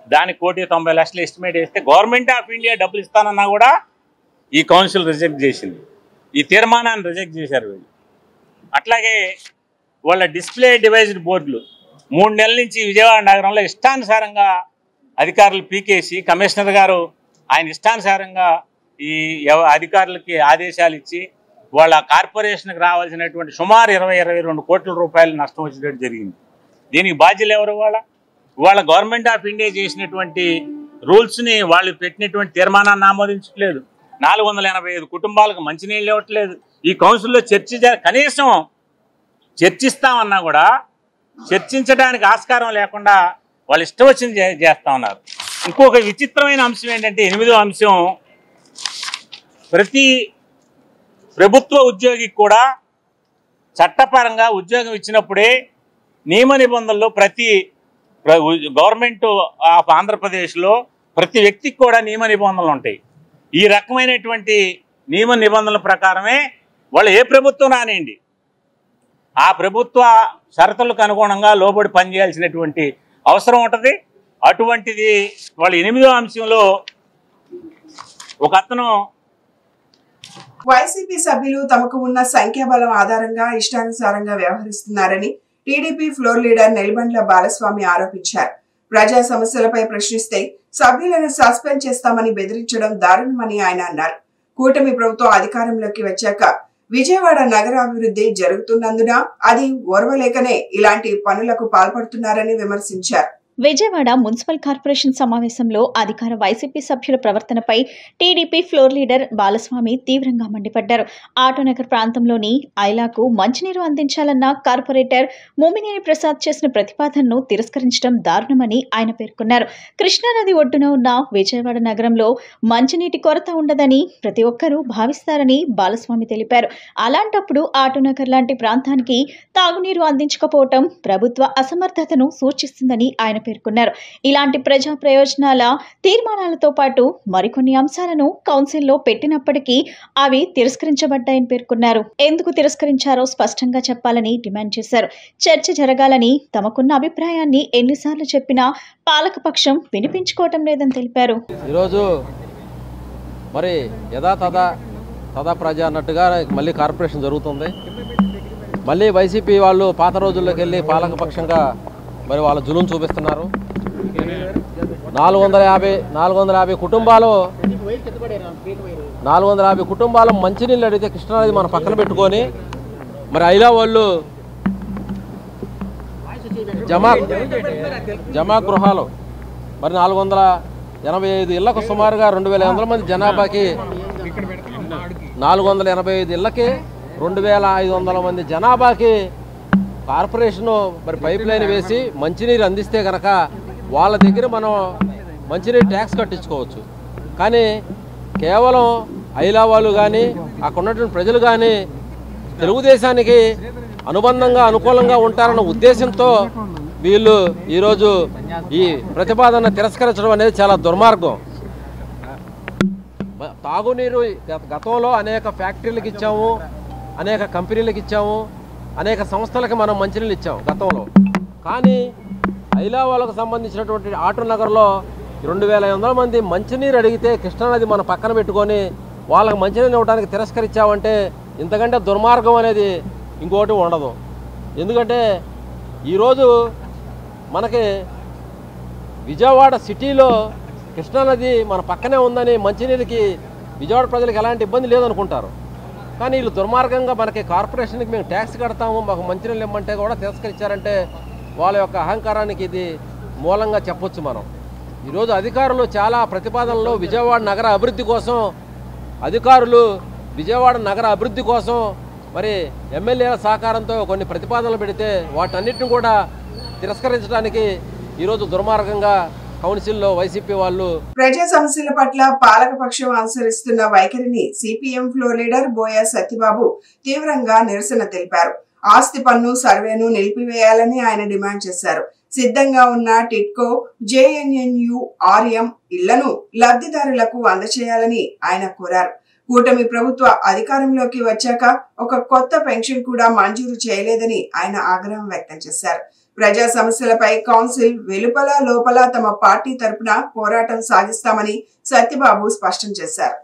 దానికి 1,90,00,000 ఎస్టిమేట్ వేస్తే గవర్నమెంట్ ఆఫ్ ఇండియా డబ్బులు ఇస్తానన్నా కూడా ఈ కౌన్సిల్ రిజెక్ట్ చేసింది. ఈ తీర్మానాన్ని రిజెక్ట్ చేశారు వీళ్ళు. అట్లాగే వాళ్ళ డిస్ప్లే డివైజ్డ్ బోర్డులు 3 నెలల నుంచి విజయవాడ నగరంలో ఇష్టానుసారంగా అధికారులు పీకేసి కమిషనర్ గారు ఆయన ఇష్టానుసారంగా ఈ అధికారులకి ఆదేశాలు ఇచ్చి వాళ్ళ కార్పొరేషన్కి రావాల్సినటువంటి సుమారు 22 కోట్ల రూపాయలు నష్టం వచ్చేటట్టు జరిగింది. దీనికి బాధ్యులు ఎవరు? వాళ్ళ గవర్నమెంట్ ఆఫ్ ఇండియా చేసినటువంటి రూల్స్ని వాళ్ళు పెట్టినటువంటి తీర్మానాన్ని ఆమోదించట్లేదు. 485 కుటుంబాలకు మంచినీళ్ళు ఇవ్వట్లేదు. ఈ కౌన్సిల్లో కనీసం చర్చిస్తామన్నా కూడా చర్చించడానికి ఆస్కారం లేకుండా వాళ్ళు ఇష్టం వచ్చింది చేస్తా ఉన్నారు. ఇంకొక విచిత్రమైన అంశం ఏంటంటే 8వ అంశం, ప్రతి ప్రభుత్వ ఉద్యోగికి కూడా చట్టపరంగా ఉద్యోగం ఇచ్చినప్పుడే నియమ నిబంధనలు ప్రతి గవర్నమెంట్ ఆఫ్ ఆంధ్రప్రదేశ్లో ప్రతి వ్యక్తికి కూడా నియమ నిబంధనలు ఉంటాయి. ఈ రకమైనటువంటి నియమ నిబంధనల ప్రకారమే వాళ్ళు ఏ ప్రభుత్వం రానియండి ఆ ప్రభుత్వ షరతులకు అనుగుణంగా లోబడి పనిచేయాల్సినటువంటి అవసరం ఉంటుంది. అటువంటిది వాళ్ళ 8వ అంశంలో ఒక అతను వైసీపీ సభ్యులు తమకు ఉన్న సంఖ్యాబలం ఆధారంగా ఇష్టానుసారంగా వ్యవహరిస్తున్నారని టీడీపీ ఫ్లోర్ లీడర్ నెల్బండ్ల బాలస్వామి ఆరోపించారు. ప్రజా సమస్యలపై ప్రశ్నిస్తే సభ్యులను సస్పెండ్ చేస్తామని బెదిరించడం దారుణమని ఆయన అన్నారు. కూటమి ప్రభుత్వం అధికారంలోకి వచ్చాక విజయవాడ నగరాభివృద్ధి జరుగుతున్నందున అది ఓర్వలేకనే ఇలాంటి పనులకు పాల్పడుతున్నారని విమర్శించారు. విజయవాడ మున్సిపల్ కార్పొరేషన్ సమావేశంలో అధికార వైసీపీ సభ్యుల ప్రవర్తనపై టీడీపీ ఫ్లోర్ లీడర్ బాలస్వామి తీవ్రంగా మండిపడ్డారు. ఆటోనగర్ ప్రాంతంలోని ఐలాకు మంచినీరు అందించాలన్న కార్పొరేటర్ మోమినేని ప్రసాద్ చేసిన ప్రతిపాదనను తిరస్కరించడం దారుణమని ఆయన పేర్కొన్నారు. కృష్ణానది ఒడ్డున ఉన్న విజయవాడ నగరంలో మంచినీటి కొరత ఉండదని ప్రతి ఒక్కరూ భావిస్తారని బాలస్వామి తెలిపారు. అలాంటప్పుడు ఆటోనగర్ లాంటి ప్రాంతానికి తాగునీరు అందించకపోవడం ప్రభుత్వ అసమర్థతను సూచిస్తుందని ఆయన పేర్కొన్నారు. ఇలాంటి ప్రజా ప్రయోజనాల తీర్మానాలతో పాటు మరికొన్ని అంశాలను కౌన్సిల్లో పెట్టినప్పటికీ అవి తిరస్కరించబడ్డాయని పేర్కొన్నారు. ఎందుకు తిరస్కరించారో స్పష్టంగా చెప్పాలని డిమాండ్ చేశారు. చర్చ జరగాలని తమకున్న అభిప్రాయాన్ని ఎన్నిసార్లు చెప్పినా పాలకపక్షం వినిపించుకోవటం లేదని తెలిపారు. ఈరోజు మరి తదా ప్రజ అన్నట్టుగా మళ్ళీ కార్పొరేషన్ జరుగుతుంది. మళ్ళీ వైసీపీ వాళ్ళు పాత రోజుల్లోకి వెళ్ళి పాలకపక్షంగా మరి వాళ్ళ జులుం చూపిస్తున్నారు. 450 కుటుంబాలు మంచినీళ్ళు అడిగితే కృష్ణానది మన పక్కన పెట్టుకొని మరి ఐలా వాళ్ళు జమా గృహాలు మరి 485 ఇళ్లకు సుమారుగా 2,500 మంది జనాభాకి 485 ఇళ్లకి 2,500 మంది జనాభాకి కార్పొరేషను మరి పైప్ లైన్ వేసి మంచినీరు అందిస్తే కనుక వాళ్ళ దగ్గర మనం మంచినీరు ట్యాక్స్ కట్టించుకోవచ్చు. కానీ కేవలం ఐలా వాళ్ళు కానీ అక్కడ ఉన్నటువంటి ప్రజలు కానీ తెలుగుదేశానికి అనుకూలంగా ఉంటారన్న ఉద్దేశంతో వీళ్ళు ఈరోజు ఈ ప్రతిపాదన తిరస్కరించడం అనేది చాలా దుర్మార్గం. తాగునీరు గతంలో అనేక ఫ్యాక్టరీలకు ఇచ్చాము, అనేక కంపెనీలకు ఇచ్చాము, అనేక సంస్థలకు మనం మంచినీళ్ళు ఇచ్చాం గతంలో. కానీ ఐలా వాళ్ళకు సంబంధించినటువంటి ఆటోనగర్లో 2,500 మంది మంచినీరు అడిగితే కృష్ణానది మన పక్కన పెట్టుకొని వాళ్ళకి మంచినీళ్ళు ఇవ్వడానికి తిరస్కరించామంటే ఇంతకంటే దుర్మార్గం అనేది ఇంకోటి ఉండదు. ఎందుకంటే ఈరోజు మనకి విజయవాడ సిటీలో కృష్ణానది మన పక్కనే ఉందని మంచినీళ్ళకి విజయవాడ ప్రజలకు ఎలాంటి ఇబ్బంది లేదనుకుంటారు. కానీ వీళ్ళు దుర్మార్గంగా మనకి కార్పొరేషన్కి మేము ట్యాక్స్ కడతాము, మాకు మంచినీళ్ళు ఇవ్వమంటే కూడా తిరస్కరించారంటే వాళ్ళ యొక్క అహంకారానికి ఇది మూలంగా చెప్పొచ్చు మనం. ఈరోజు అధికారులు చాలా ప్రతిపాదనలు విజయవాడ నగర అభివృద్ధి కోసం మరి ఎమ్మెల్యేల సహకారంతో కొన్ని ప్రతిపాదనలు పెడితే వాటన్నిటిని కూడా తిరస్కరించడానికి ఈరోజు దుర్మార్గంగా కౌన్సిల్లో వైసీపీ వాళ్ళు ప్రజా సమస్యల పట్ల పాలకపక్షం అనుసరిస్తున్న వైఖరిని సిపిఎం ఫ్లోర్ లీడర్ బోయ సత్యబాబు తీవ్రంగా నిరసన తెలిపారు. ఆస్తి పన్ను సర్వేను నిలిపివేయాలని ఆయన డిమాండ్ చేశారు. సిద్ధంగా ఉన్న టిట్కో JNNURM ఇళ్లను లబ్ధిదారులకు అందచేయాలని ఆయన కోరారు. కూటమి ప్రభుత్వ అధికారంలోకి వచ్చాక ఒక కొత్త పెన్షన్ కూడా మంజూరు చేయలేదని ఆయన ఆగ్రహం వ్యక్తం చేశారు. ప్రజా సమస్యలపై కౌన్సిల్ వెలుపల లోపల తమ పార్టీ తరపున పోరాటం సాగిస్తామని సత్యబాబు స్పష్టం చేశారు.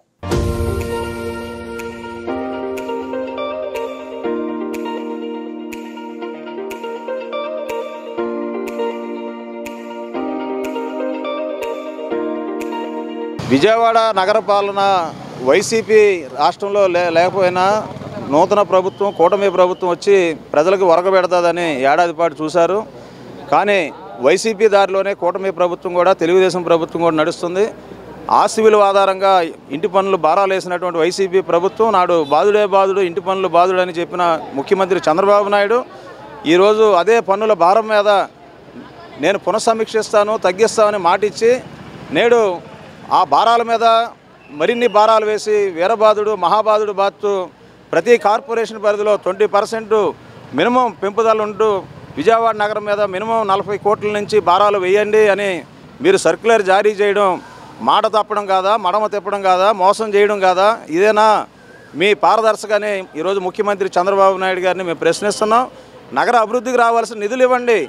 విజయవాడ నగరపాలన వైసీపీ రాష్ట్రంలో లేకపోయినా నూతన ప్రభుత్వం కూటమి ప్రభుత్వం వచ్చి ప్రజలకు ఒరగబెడతాదని ఏడాది పాటు చూశారు. కానీ వైసీపీ దారిలోనే కూటమి ప్రభుత్వం కూడా తెలుగుదేశం ప్రభుత్వం కూడా నడుస్తుంది. ఆస్తి విలువ ఆధారంగా ఇంటి పన్నులు భారాలు వేసినటువంటి వైసీపీ ప్రభుత్వం నాడు బాధుడే బాధుడు ఇంటి పన్నులు బాధుడు అని చెప్పిన ముఖ్యమంత్రి చంద్రబాబు నాయుడు ఈరోజు అదే పన్నుల భారం మీద నేను పునఃసమీక్షిస్తాను తగ్గిస్తామని మాటిచ్చి నేడు ఆ భారాల మీద మరిన్ని భారాలు వేసి వీరబాధుడు మహాబాధుడు బాధుతూ ప్రతి కార్పొరేషన్ పరిధిలో 20% మినిమం పెంపుదల ఉంటూ విజయవాడ నగరం మీద మినిమం 40 కోట్ల నుంచి భారాలు వేయండి అని మీరు సర్క్యులర్ జారీ చేయడం మాట తప్పడం కాదా, మడమ తిప్పడం కాదా, మోసం చేయడం కాదా? ఇదేనా మీ పారదర్శకని ఈరోజు ముఖ్యమంత్రి చంద్రబాబు నాయుడు గారిని మేము ప్రశ్నిస్తున్నాం. నగర అభివృద్ధికి రావాల్సిన నిధులు ఇవ్వండి.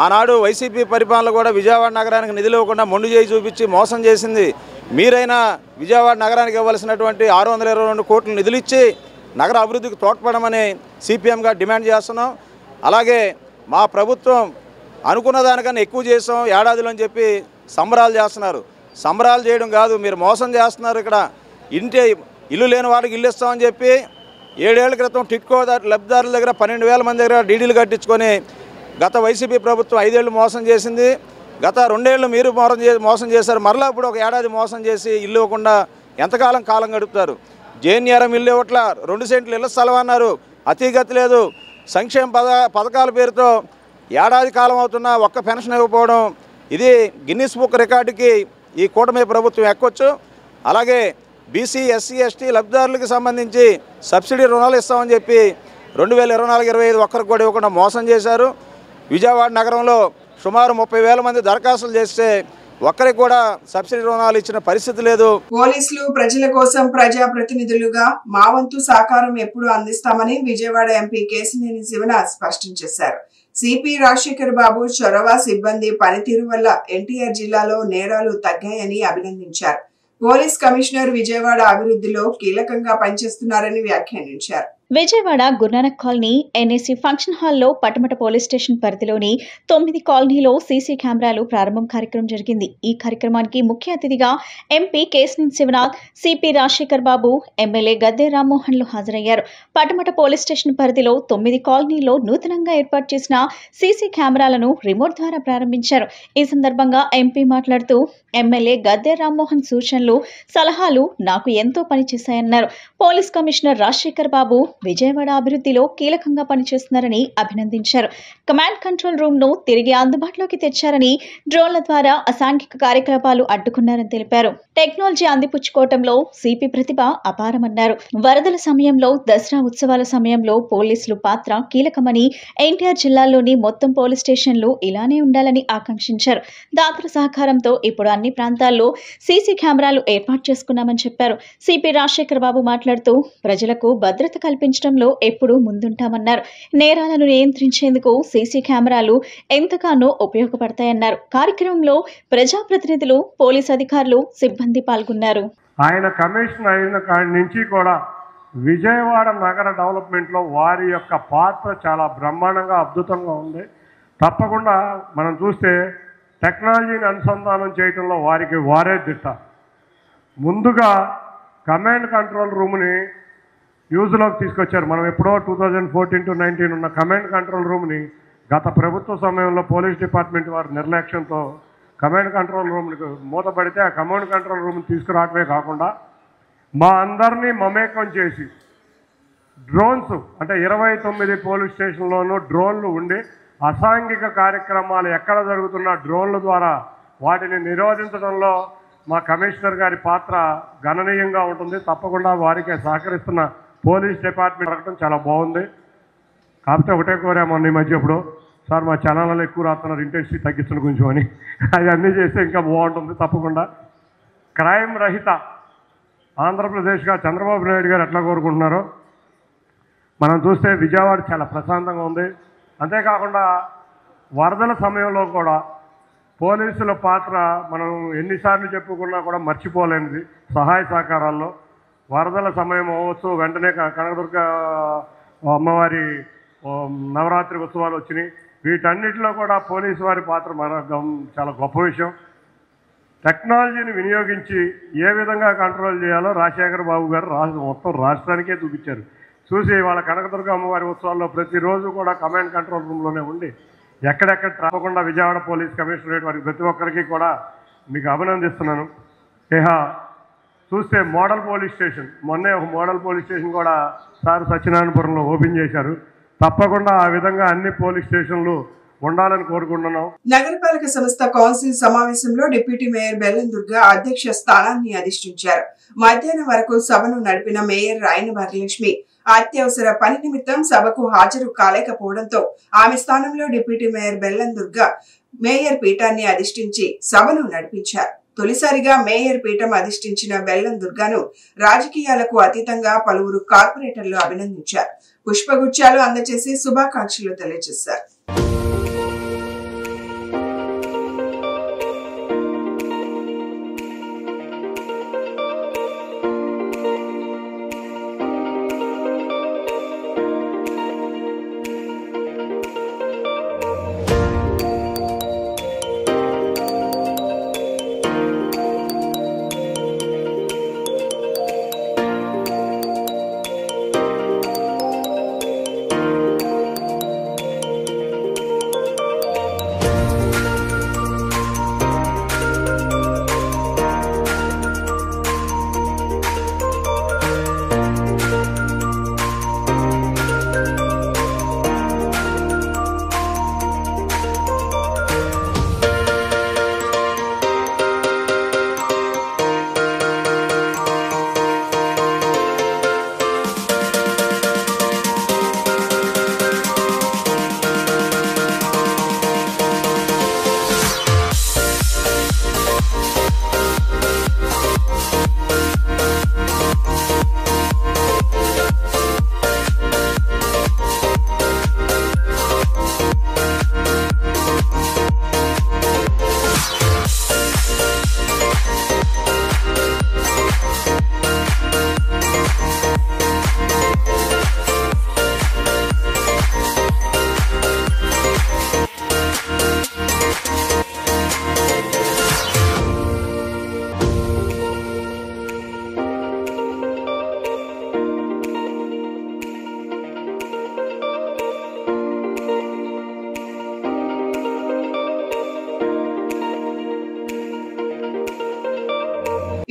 ఆనాడు వైసీపీ పరిపాలన కూడా విజయవాడ నగరానికి నిధులు ఇవ్వకుండా మొండి చేయి చూపించి మోసం చేసింది. మీరైనా విజయవాడ నగరానికి ఇవ్వాల్సినటువంటి 622 కోట్ల నిధులు ఇచ్చి నగర అభివృద్ధికి తోడ్పడమని సిపిఎంగా డిమాండ్ చేస్తున్నాం. అలాగే మా ప్రభుత్వం అనుకున్న దానికన్నా ఎక్కువ చేసాం ఏడాదిలో అని చెప్పి సంబరాలు చేస్తున్నారు. సంబరాలు చేయడం కాదు, మీరు మోసం చేస్తున్నారు. ఇక్కడ ఇల్లు లేని వాడికి ఇల్లు ఇస్తామని చెప్పి 7 ఏళ్ల క్రితం టిట్కో లబ్ధిదారుల దగ్గర 12,000 మంది దగ్గర డీడీలు కట్టించుకొని గత వైసీపీ ప్రభుత్వం 5 ఏళ్ళు మోసం చేసింది. గత 2 ఏళ్ళు మీరు మోసం చేశారు. మరలా ఇప్పుడు ఒక ఏడాది మోసం చేసి ఇల్లు ఇవ్వకుండా ఎంతకాలం గడుపుతారు? JNRM ఇల్లు ఇవ్వట్లా, 2 సెంట్లు ఇళ్ల స్థలం అన్నారు, అతిగతి లేదు. సంక్షేమ పథకాల పేరుతో ఏడాది కాలం అవుతున్నా ఒక్క పెన్షన్ ఇవ్వకపోవడం, ఇది గిన్నిస్ బుక్ రికార్డుకి ఈ కూటమి ప్రభుత్వం ఎక్కొచ్చు. అలాగే BC SC ST లబ్ధిదారులకు సంబంధించి సబ్సిడీ రుణాలు ఇస్తామని చెప్పి 2024-25 ఒక్కరికి కూడా ఇవ్వకుండా మోసం చేశారు. విజయవాడ నగరంలో సుమారు 30,000 మంది దరఖాస్తులు చేస్తే ఒక్కరికి కూడా సబ్సిడీ రుణాలు ఇచ్చిన పరిస్థితి లేదు. పోలీసులు ప్రజల కోసం ప్రజాప్రతినిధులుగా మా వంతు సహకారం ఎప్పుడు అందిస్తామని విజయవాడ ఎంపీ కేశినేని శివనాథ్ స్పష్టం చేశారు. సిపి రాజశేఖర్ బాబు చొరవ సిబ్బంది పనితీరు వల్ల NTR జిల్లాలో నేరాలు తగ్గాయని అభినందించారు. పోలీస్ కమిషనర్ విజయవాడ అభివృద్ధిలో కీలకంగా పనిచేస్తున్నారని వ్యాఖ్యానించారు. Vijayawada Guru Nanak colony NAC function హాల్లో పటమట పోలీస్ స్టేషన్ పరిధిలోని 9 కాలనీలో సీసీ కెమెరాలు ప్రారంభం కార్యక్రమం జరిగింది. ఈ కార్యక్రమానికి ముఖ్య అతిథిగా ఎంపీ కేశినేని శివనాథ్, సిపి రాజశేఖర్ బాబు, ఎమ్మెల్యే గద్దె రామ్మోహన్లు హాజరయ్యారు. పటమట పోలీస్ స్టేషన్ పరిధిలో 9 కాలనీలో నూతనంగా ఏర్పాటు చేసిన సీసీ కెమెరాలను రిమోట్ ద్వారా ప్రారంభించారు. ఈ సందర్భంగా ఎంపీ మాట్లాడుతూ ఎమ్మెల్యే గద్దె రామ్మోహన్ సూచనలు, సలహాలు నాకు ఎంతో పనిచేశాయన్నారు. పోలీస్ కమిషనర్ రాజశేఖర్ బాబు విజయవాడ అభివృద్ధిలో కీలకంగా పనిచేస్తున్నారని అభినందించారు. కమాండ్ కంట్రోల్ రూమ్ ను తిరిగి అందుబాటులోకి తెచ్చారని, డ్రోన్ల ద్వారా అసాంఘిక కార్యకలాపాలు అడ్డుకున్నారని తెలిపారు. టెక్నాలజీ అందిపుచ్చుకోవటంలో సిపి ప్రతిభ అపారమన్నారు. వరదల సమయంలో, దసరా ఉత్సవాల సమయంలో పోలీసులు పాత్ర కీలకమని, NTR జిల్లాలోని మొత్తం పోలీస్ స్టేషన్లు ఇలానే ఉండాలని ఆకాంక్షించారు. దాతల సహకారంతో ఇప్పుడు అన్ని ప్రాంతాల్లో సీసీ కెమెరాలు ఏర్పాటు చేసుకున్నామని చెప్పారు. సిపి రాజశేఖర్ బాబు మాట్లాడుతూ ప్రజలకు భద్రత కల్పించడంలో ఎప్పుడూ ముందుంటామన్నారు. నేరాలను నియంత్రించేందుకు సీసీ కెమెరాలు ఎంతగానో ఉపయోగపడతాయన్నారు. కార్యక్రమంలో ప్రజాప్రతినిధులు, పోలీస్ అధికారులు, సిబ్బంది పాల్గొన్నారు. ఆయన కమిషన్ అయిన కాడి నుంచి కూడా విజయవాడ నగర డెవలప్మెంట్లో వారి యొక్క పాత్ర చాలా బ్రహ్మాండంగా అద్భుతంగా ఉంది. తప్పకుండా మనం చూస్తే టెక్నాలజీని అనుసంధానం చేయడంలో వారే దిట్ట. ముందుగా కమాండ్ కంట్రోల్ రూమ్ని యూజ్లోకి తీసుకొచ్చారు. మనం ఎప్పుడో 2014-19 ఉన్న కమాండ్ కంట్రోల్ రూమ్ని గత ప్రభుత్వ సమయంలో పోలీస్ డిపార్ట్మెంట్ వారి నిర్లక్ష్యంతో కమాండ్ కంట్రోల్ రూమ్కి మూతపడితే ఆ కమాండ్ కంట్రోల్ రూమ్ని తీసుకురావడమే కాకుండా మా అందరినీ మమేకం చేసి డ్రోన్స్ అంటే 29 పోలీస్ స్టేషన్లోనూ డ్రోన్లు ఉండి అసాంఘిక కార్యక్రమాలు ఎక్కడ జరుగుతున్నా డ్రోన్ల ద్వారా వాటిని నిరోధించడంలో మా కమిషనర్ గారి పాత్ర గణనీయంగా ఉంటుంది. తప్పకుండా వారికి సహకరిస్తున్న పోలీస్ డిపార్ట్మెంట్ అడగడం చాలా బాగుంది. కాకపోతే ఒకటే కోరాము ఈ మధ్య ఇప్పుడు, సార్ మా ఛానల్లో ఎక్కువ రాస్తున్నారు, ఇంటెన్సిటీ తగ్గించడం కొంచెం అని. అది అన్నీ చేస్తే ఇంకా బాగుంటుంది తప్పకుండా. క్రైమ్ రహిత ఆంధ్రప్రదేశ్గా చంద్రబాబు నాయుడు గారు ఎట్లా కోరుకుంటున్నారో మనం చూస్తే విజయవాడ చాలా ప్రశాంతంగా ఉంది. అంతేకాకుండా వరదల సమయంలో కూడా పోలీసుల పాత్ర మనం ఎన్నిసార్లు చెప్పుకున్నా కూడా మర్చిపోలేనిది. సహాయ సహకారాల్లో వరదల సమయం అవ్వచ్చు, వెంటనే కనకదుర్గ అమ్మవారి నవరాత్రి ఉత్సవాలు వచ్చినాయి. వీటన్నిటిలో కూడా పోలీసు వారి పాత్ర చాలా గొప్ప విషయం. టెక్నాలజీని వినియోగించి ఏ విధంగా కంట్రోల్ చేయాలో రాజశేఖర బాబు గారు మొత్తం రాష్ట్రానికే చూపించారు. చూసి వాళ్ళ కనకదుర్గ అమ్మవారి ఉత్సవాల్లో ప్రతిరోజు కూడా కమాండ్ కంట్రోల్ రూమ్లోనే ఉండి ఎక్కడెక్కడ తప్పకుండా విజయవాడ పోలీస్ కమిషనరేట్ వారికి ప్రతి ఒక్కరికి కూడా మీకు అభినందిస్తున్నాను. చూస్తే మోడల్ పోలీస్ స్టేషన్, మొన్నే ఒక మోడల్ పోలీస్ స్టేషన్ కూడా సార్ సత్యనారాయణపురంలో ఓపెన్ చేశారు. తప్పకుండా ఆ విధంగా అన్ని పోలీస్ స్టేషన్లు ఉండాలని కోరుకుంటున్నాం. నగరపాలక సంస్థ కౌన్సిల్ సమావేశంలో డిప్యూటీ మేయర్ బెల్లం దుర్గా అధ్యక్ష స్థానాన్ని అధిష్ఠించారు. మధ్యాహ్నం వరకు సభను నడిపిన మేయర్ రాయన వరలక్ష్మి అత్యవసర పని నిమిత్తం సభకు హాజరు కాలేకపోవడంతో ఆమె స్థానంలో డిప్యూటీ మేయర్ బెల్లం దుర్గా మేయర్ పీఠాన్ని అధిష్ఠించి సభను నడిపించారు. తొలిసారిగా మేయర్ పీఠం అధిష్ఠించిన బెల్లం దుర్గాను రాజకీయాలకు అతీతంగా పలువురు కార్పొరేటర్లు అభినందించారు. పుష్పగుచ్చాలు అందజేసి శుభాకాంక్షలు తెలియజేశారు.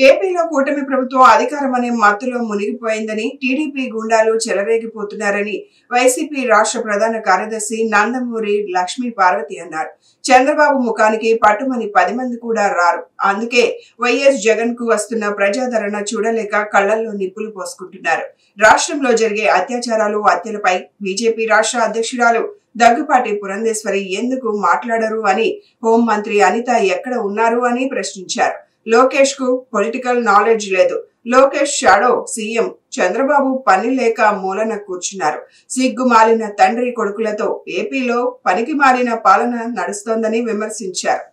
ఏపీలో కూటమి ప్రభుత్వం అధికారం అనే మత్తులో మునిగిపోయిందని, టీడీపీ గుండాలు చెలరేగిపోతున్నారని వైసీపీ రాష్ట్ర ప్రధాన కార్యదర్శి నందమూరి లక్ష్మీ పార్వతి అన్నారు. చంద్రబాబు ముఖానికి పట్టుమని 10 మంది కూడా రారు. అందుకే వైఎస్ జగన్ కు వస్తున్న ప్రజాదరణ చూడలేక కళ్లల్లో నిప్పులు పోసుకుంటున్నారు. రాష్ట్రంలో జరిగే అత్యాచారాలు, హత్యలపై బీజేపీ రాష్ట్ర అధ్యక్షురాలు దగ్గుపాటి పురంధేశ్వరి ఎందుకు మాట్లాడరు అని హోంమంత్రి అనిత ఎక్కడ ఉన్నారు అని ప్రశ్నించారు. లోకేష్ కు పొలిటికల్ నాలెడ్జ్ లేదు. లోకేష్ షాడో సీఎం, చంద్రబాబు పని లేక మూలన కూర్చున్నారు. సిగ్గు మాలిన తండ్రి కొడుకులతో ఏపీలో పనికి మాలిన పాలన నడుస్తోందని విమర్శించారు.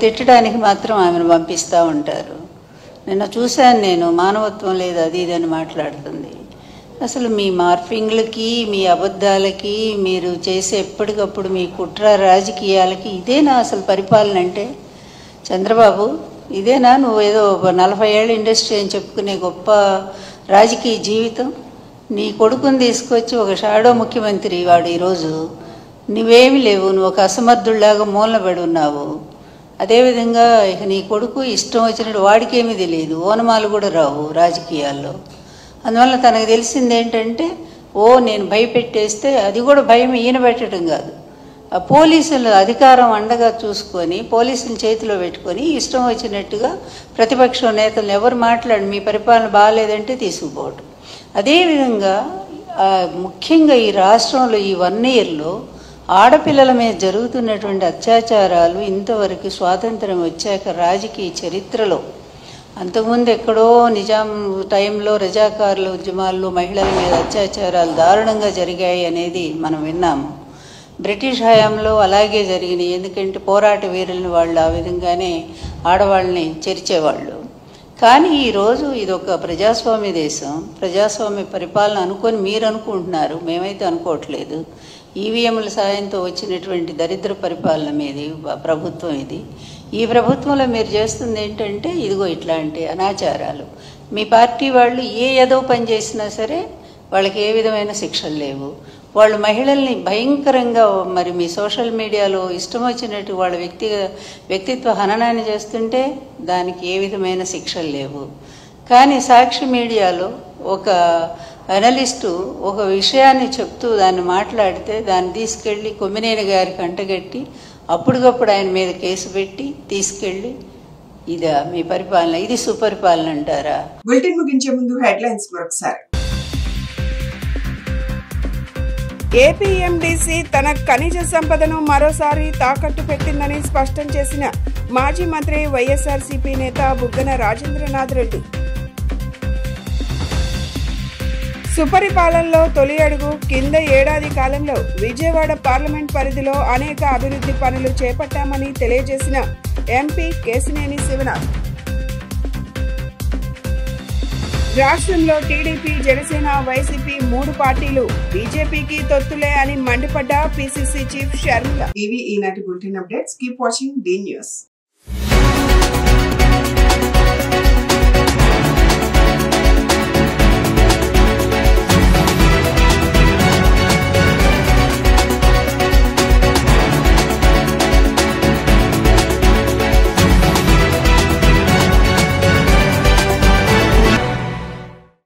తిట్టడానికి మాత్రం ఆమెను పంపిస్తూ ఉంటారు. నిన్న చూశాను నేను, మానవత్వం లేదు అది ఇదని మాట్లాడుతుంది. అసలు మీ మార్ఫింగ్లకి, మీ అబద్ధాలకి, మీరు చేసే ఎప్పటికప్పుడు మీ కుట్ర రాజకీయాలకి ఇదేనా అసలు పరిపాలన అంటే? చంద్రబాబు, ఇదేనా నువ్వు ఏదో 40 ఏళ్ళ ఇండస్ట్రీ అని చెప్పుకునే గొప్ప రాజకీయ జీవితం? నీ కొడుకుని తీసుకొచ్చి ఒక షాడో ముఖ్యమంత్రి వాడు ఈరోజు, నువ్వేమీ లేవు, నువ్వు ఒక అసమర్థుల్లాగా మూలబడి ఉన్నావు. అదేవిధంగా ఇక నీ కొడుకు ఇష్టం వచ్చినట్టు, వాడికేమీ తెలియదు, ఓనమాలు కూడా రావు రాజకీయాల్లో. అందువల్ల తనకు తెలిసింది ఏంటంటే, నేను భయపెట్టేస్తే, అది కూడా భయం ఈయన పెట్టడం కాదు, ఆ పోలీసులు అధికారం అండగా చూసుకొని పోలీసుల చేతిలో పెట్టుకొని ఇష్టం వచ్చినట్టుగా ప్రతిపక్ష నేతలను ఎవరు మాట్లాడి మీ పరిపాలన బాగాలేదంటే తీసుకుపోవటం. అదేవిధంగా ముఖ్యంగా ఈ రాష్ట్రంలో ఈ 1 ఇయర్లో ఆడపిల్లల మీద జరుగుతున్నటువంటి అత్యాచారాలు ఇంతవరకు స్వాతంత్రం వచ్చాక రాజకీయ చరిత్రలో, అంతకుముందు ఎక్కడో నిజాం టైంలో రజాకారుల ఉద్యమాల్లో మహిళల మీద అత్యాచారాలు దారుణంగా జరిగాయి అనేది మనం విన్నాము. బ్రిటిష్ హయాంలో అలాగే జరిగినాయి. ఎందుకంటే పోరాట వీరులను వాళ్ళు ఆ విధంగానే ఆడవాళ్ళని చెరిచేవాళ్ళు. కానీ ఈరోజు ఇది ఒక ప్రజాస్వామ్య దేశం, ప్రజాస్వామ్య పరిపాలన అనుకొని మీరు అనుకుంటున్నారు, మేమైతే అనుకోవట్లేదు. ఈవీఎంల సాయంతో వచ్చినటువంటి దరిద్ర పరిపాలన మీది ప్రభుత్వం ఇది. ఈ ప్రభుత్వంలో మీరు చేస్తుంది ఏంటంటే ఇదిగో ఇట్లాంటి అనాచారాలు. మీ పార్టీ వాళ్ళు ఏదో పని చేసినా సరే వాళ్ళకి ఏ విధమైన శిక్షలు లేవు. వాళ్ళు మహిళల్ని భయంకరంగా మరి మీ సోషల్ మీడియాలో ఇష్టం వచ్చినట్టు వాళ్ళ వ్యక్తిత్వ హననాన్ని చేస్తుంటే దానికి ఏ విధమైన శిక్షలు లేవు. కానీ సాక్షి మీడియాలో ఒక అనలిస్టు ఒక విషయాన్ని చెప్తూ దాన్ని మాట్లాడితే దాన్ని తీసుకెళ్ళి కొమ్మినేని గారికి అంటగట్టి అప్పటికప్పుడు ఆయన మీద కేసు పెట్టి తీసుకెళ్ళి ఇదా మీ పరిపాలన? ఇది సుపరిపాలన అంటారా? బులెటిన్ ముగించే ముందు హెడ్లైన్స్ మరొకసారి. ఏపీఎండీసీ తన ఖనిజ సంపదను మరోసారి తాకట్టు పెట్టిందని స్పష్టం చేసిన మాజీ మంత్రి వైఎస్ఆర్సీపీ నేత బుగ్గన రాజేంద్రనాథ్ రెడ్డి. సుపరిపాలనలో తొలి అడుగు కింద ఏడాది కాలంలో విజయవాడ పార్లమెంట్ పరిధిలో అనేక అభివృద్ధి పనులు చేపట్టామని తెలియజేసిన ఎంపీ కేశినేని శివనాథ్. రాష్ట్రంలో టీడీపీ, జనసేన, వైసీపీ 3 పార్టీలు బీజేపీకి తొత్తులే అని మండిపడ్డ పీసీసీ చీఫ్ షర్మిల. ఇవి ఈనాటి bulletin updates. Keep watching the news.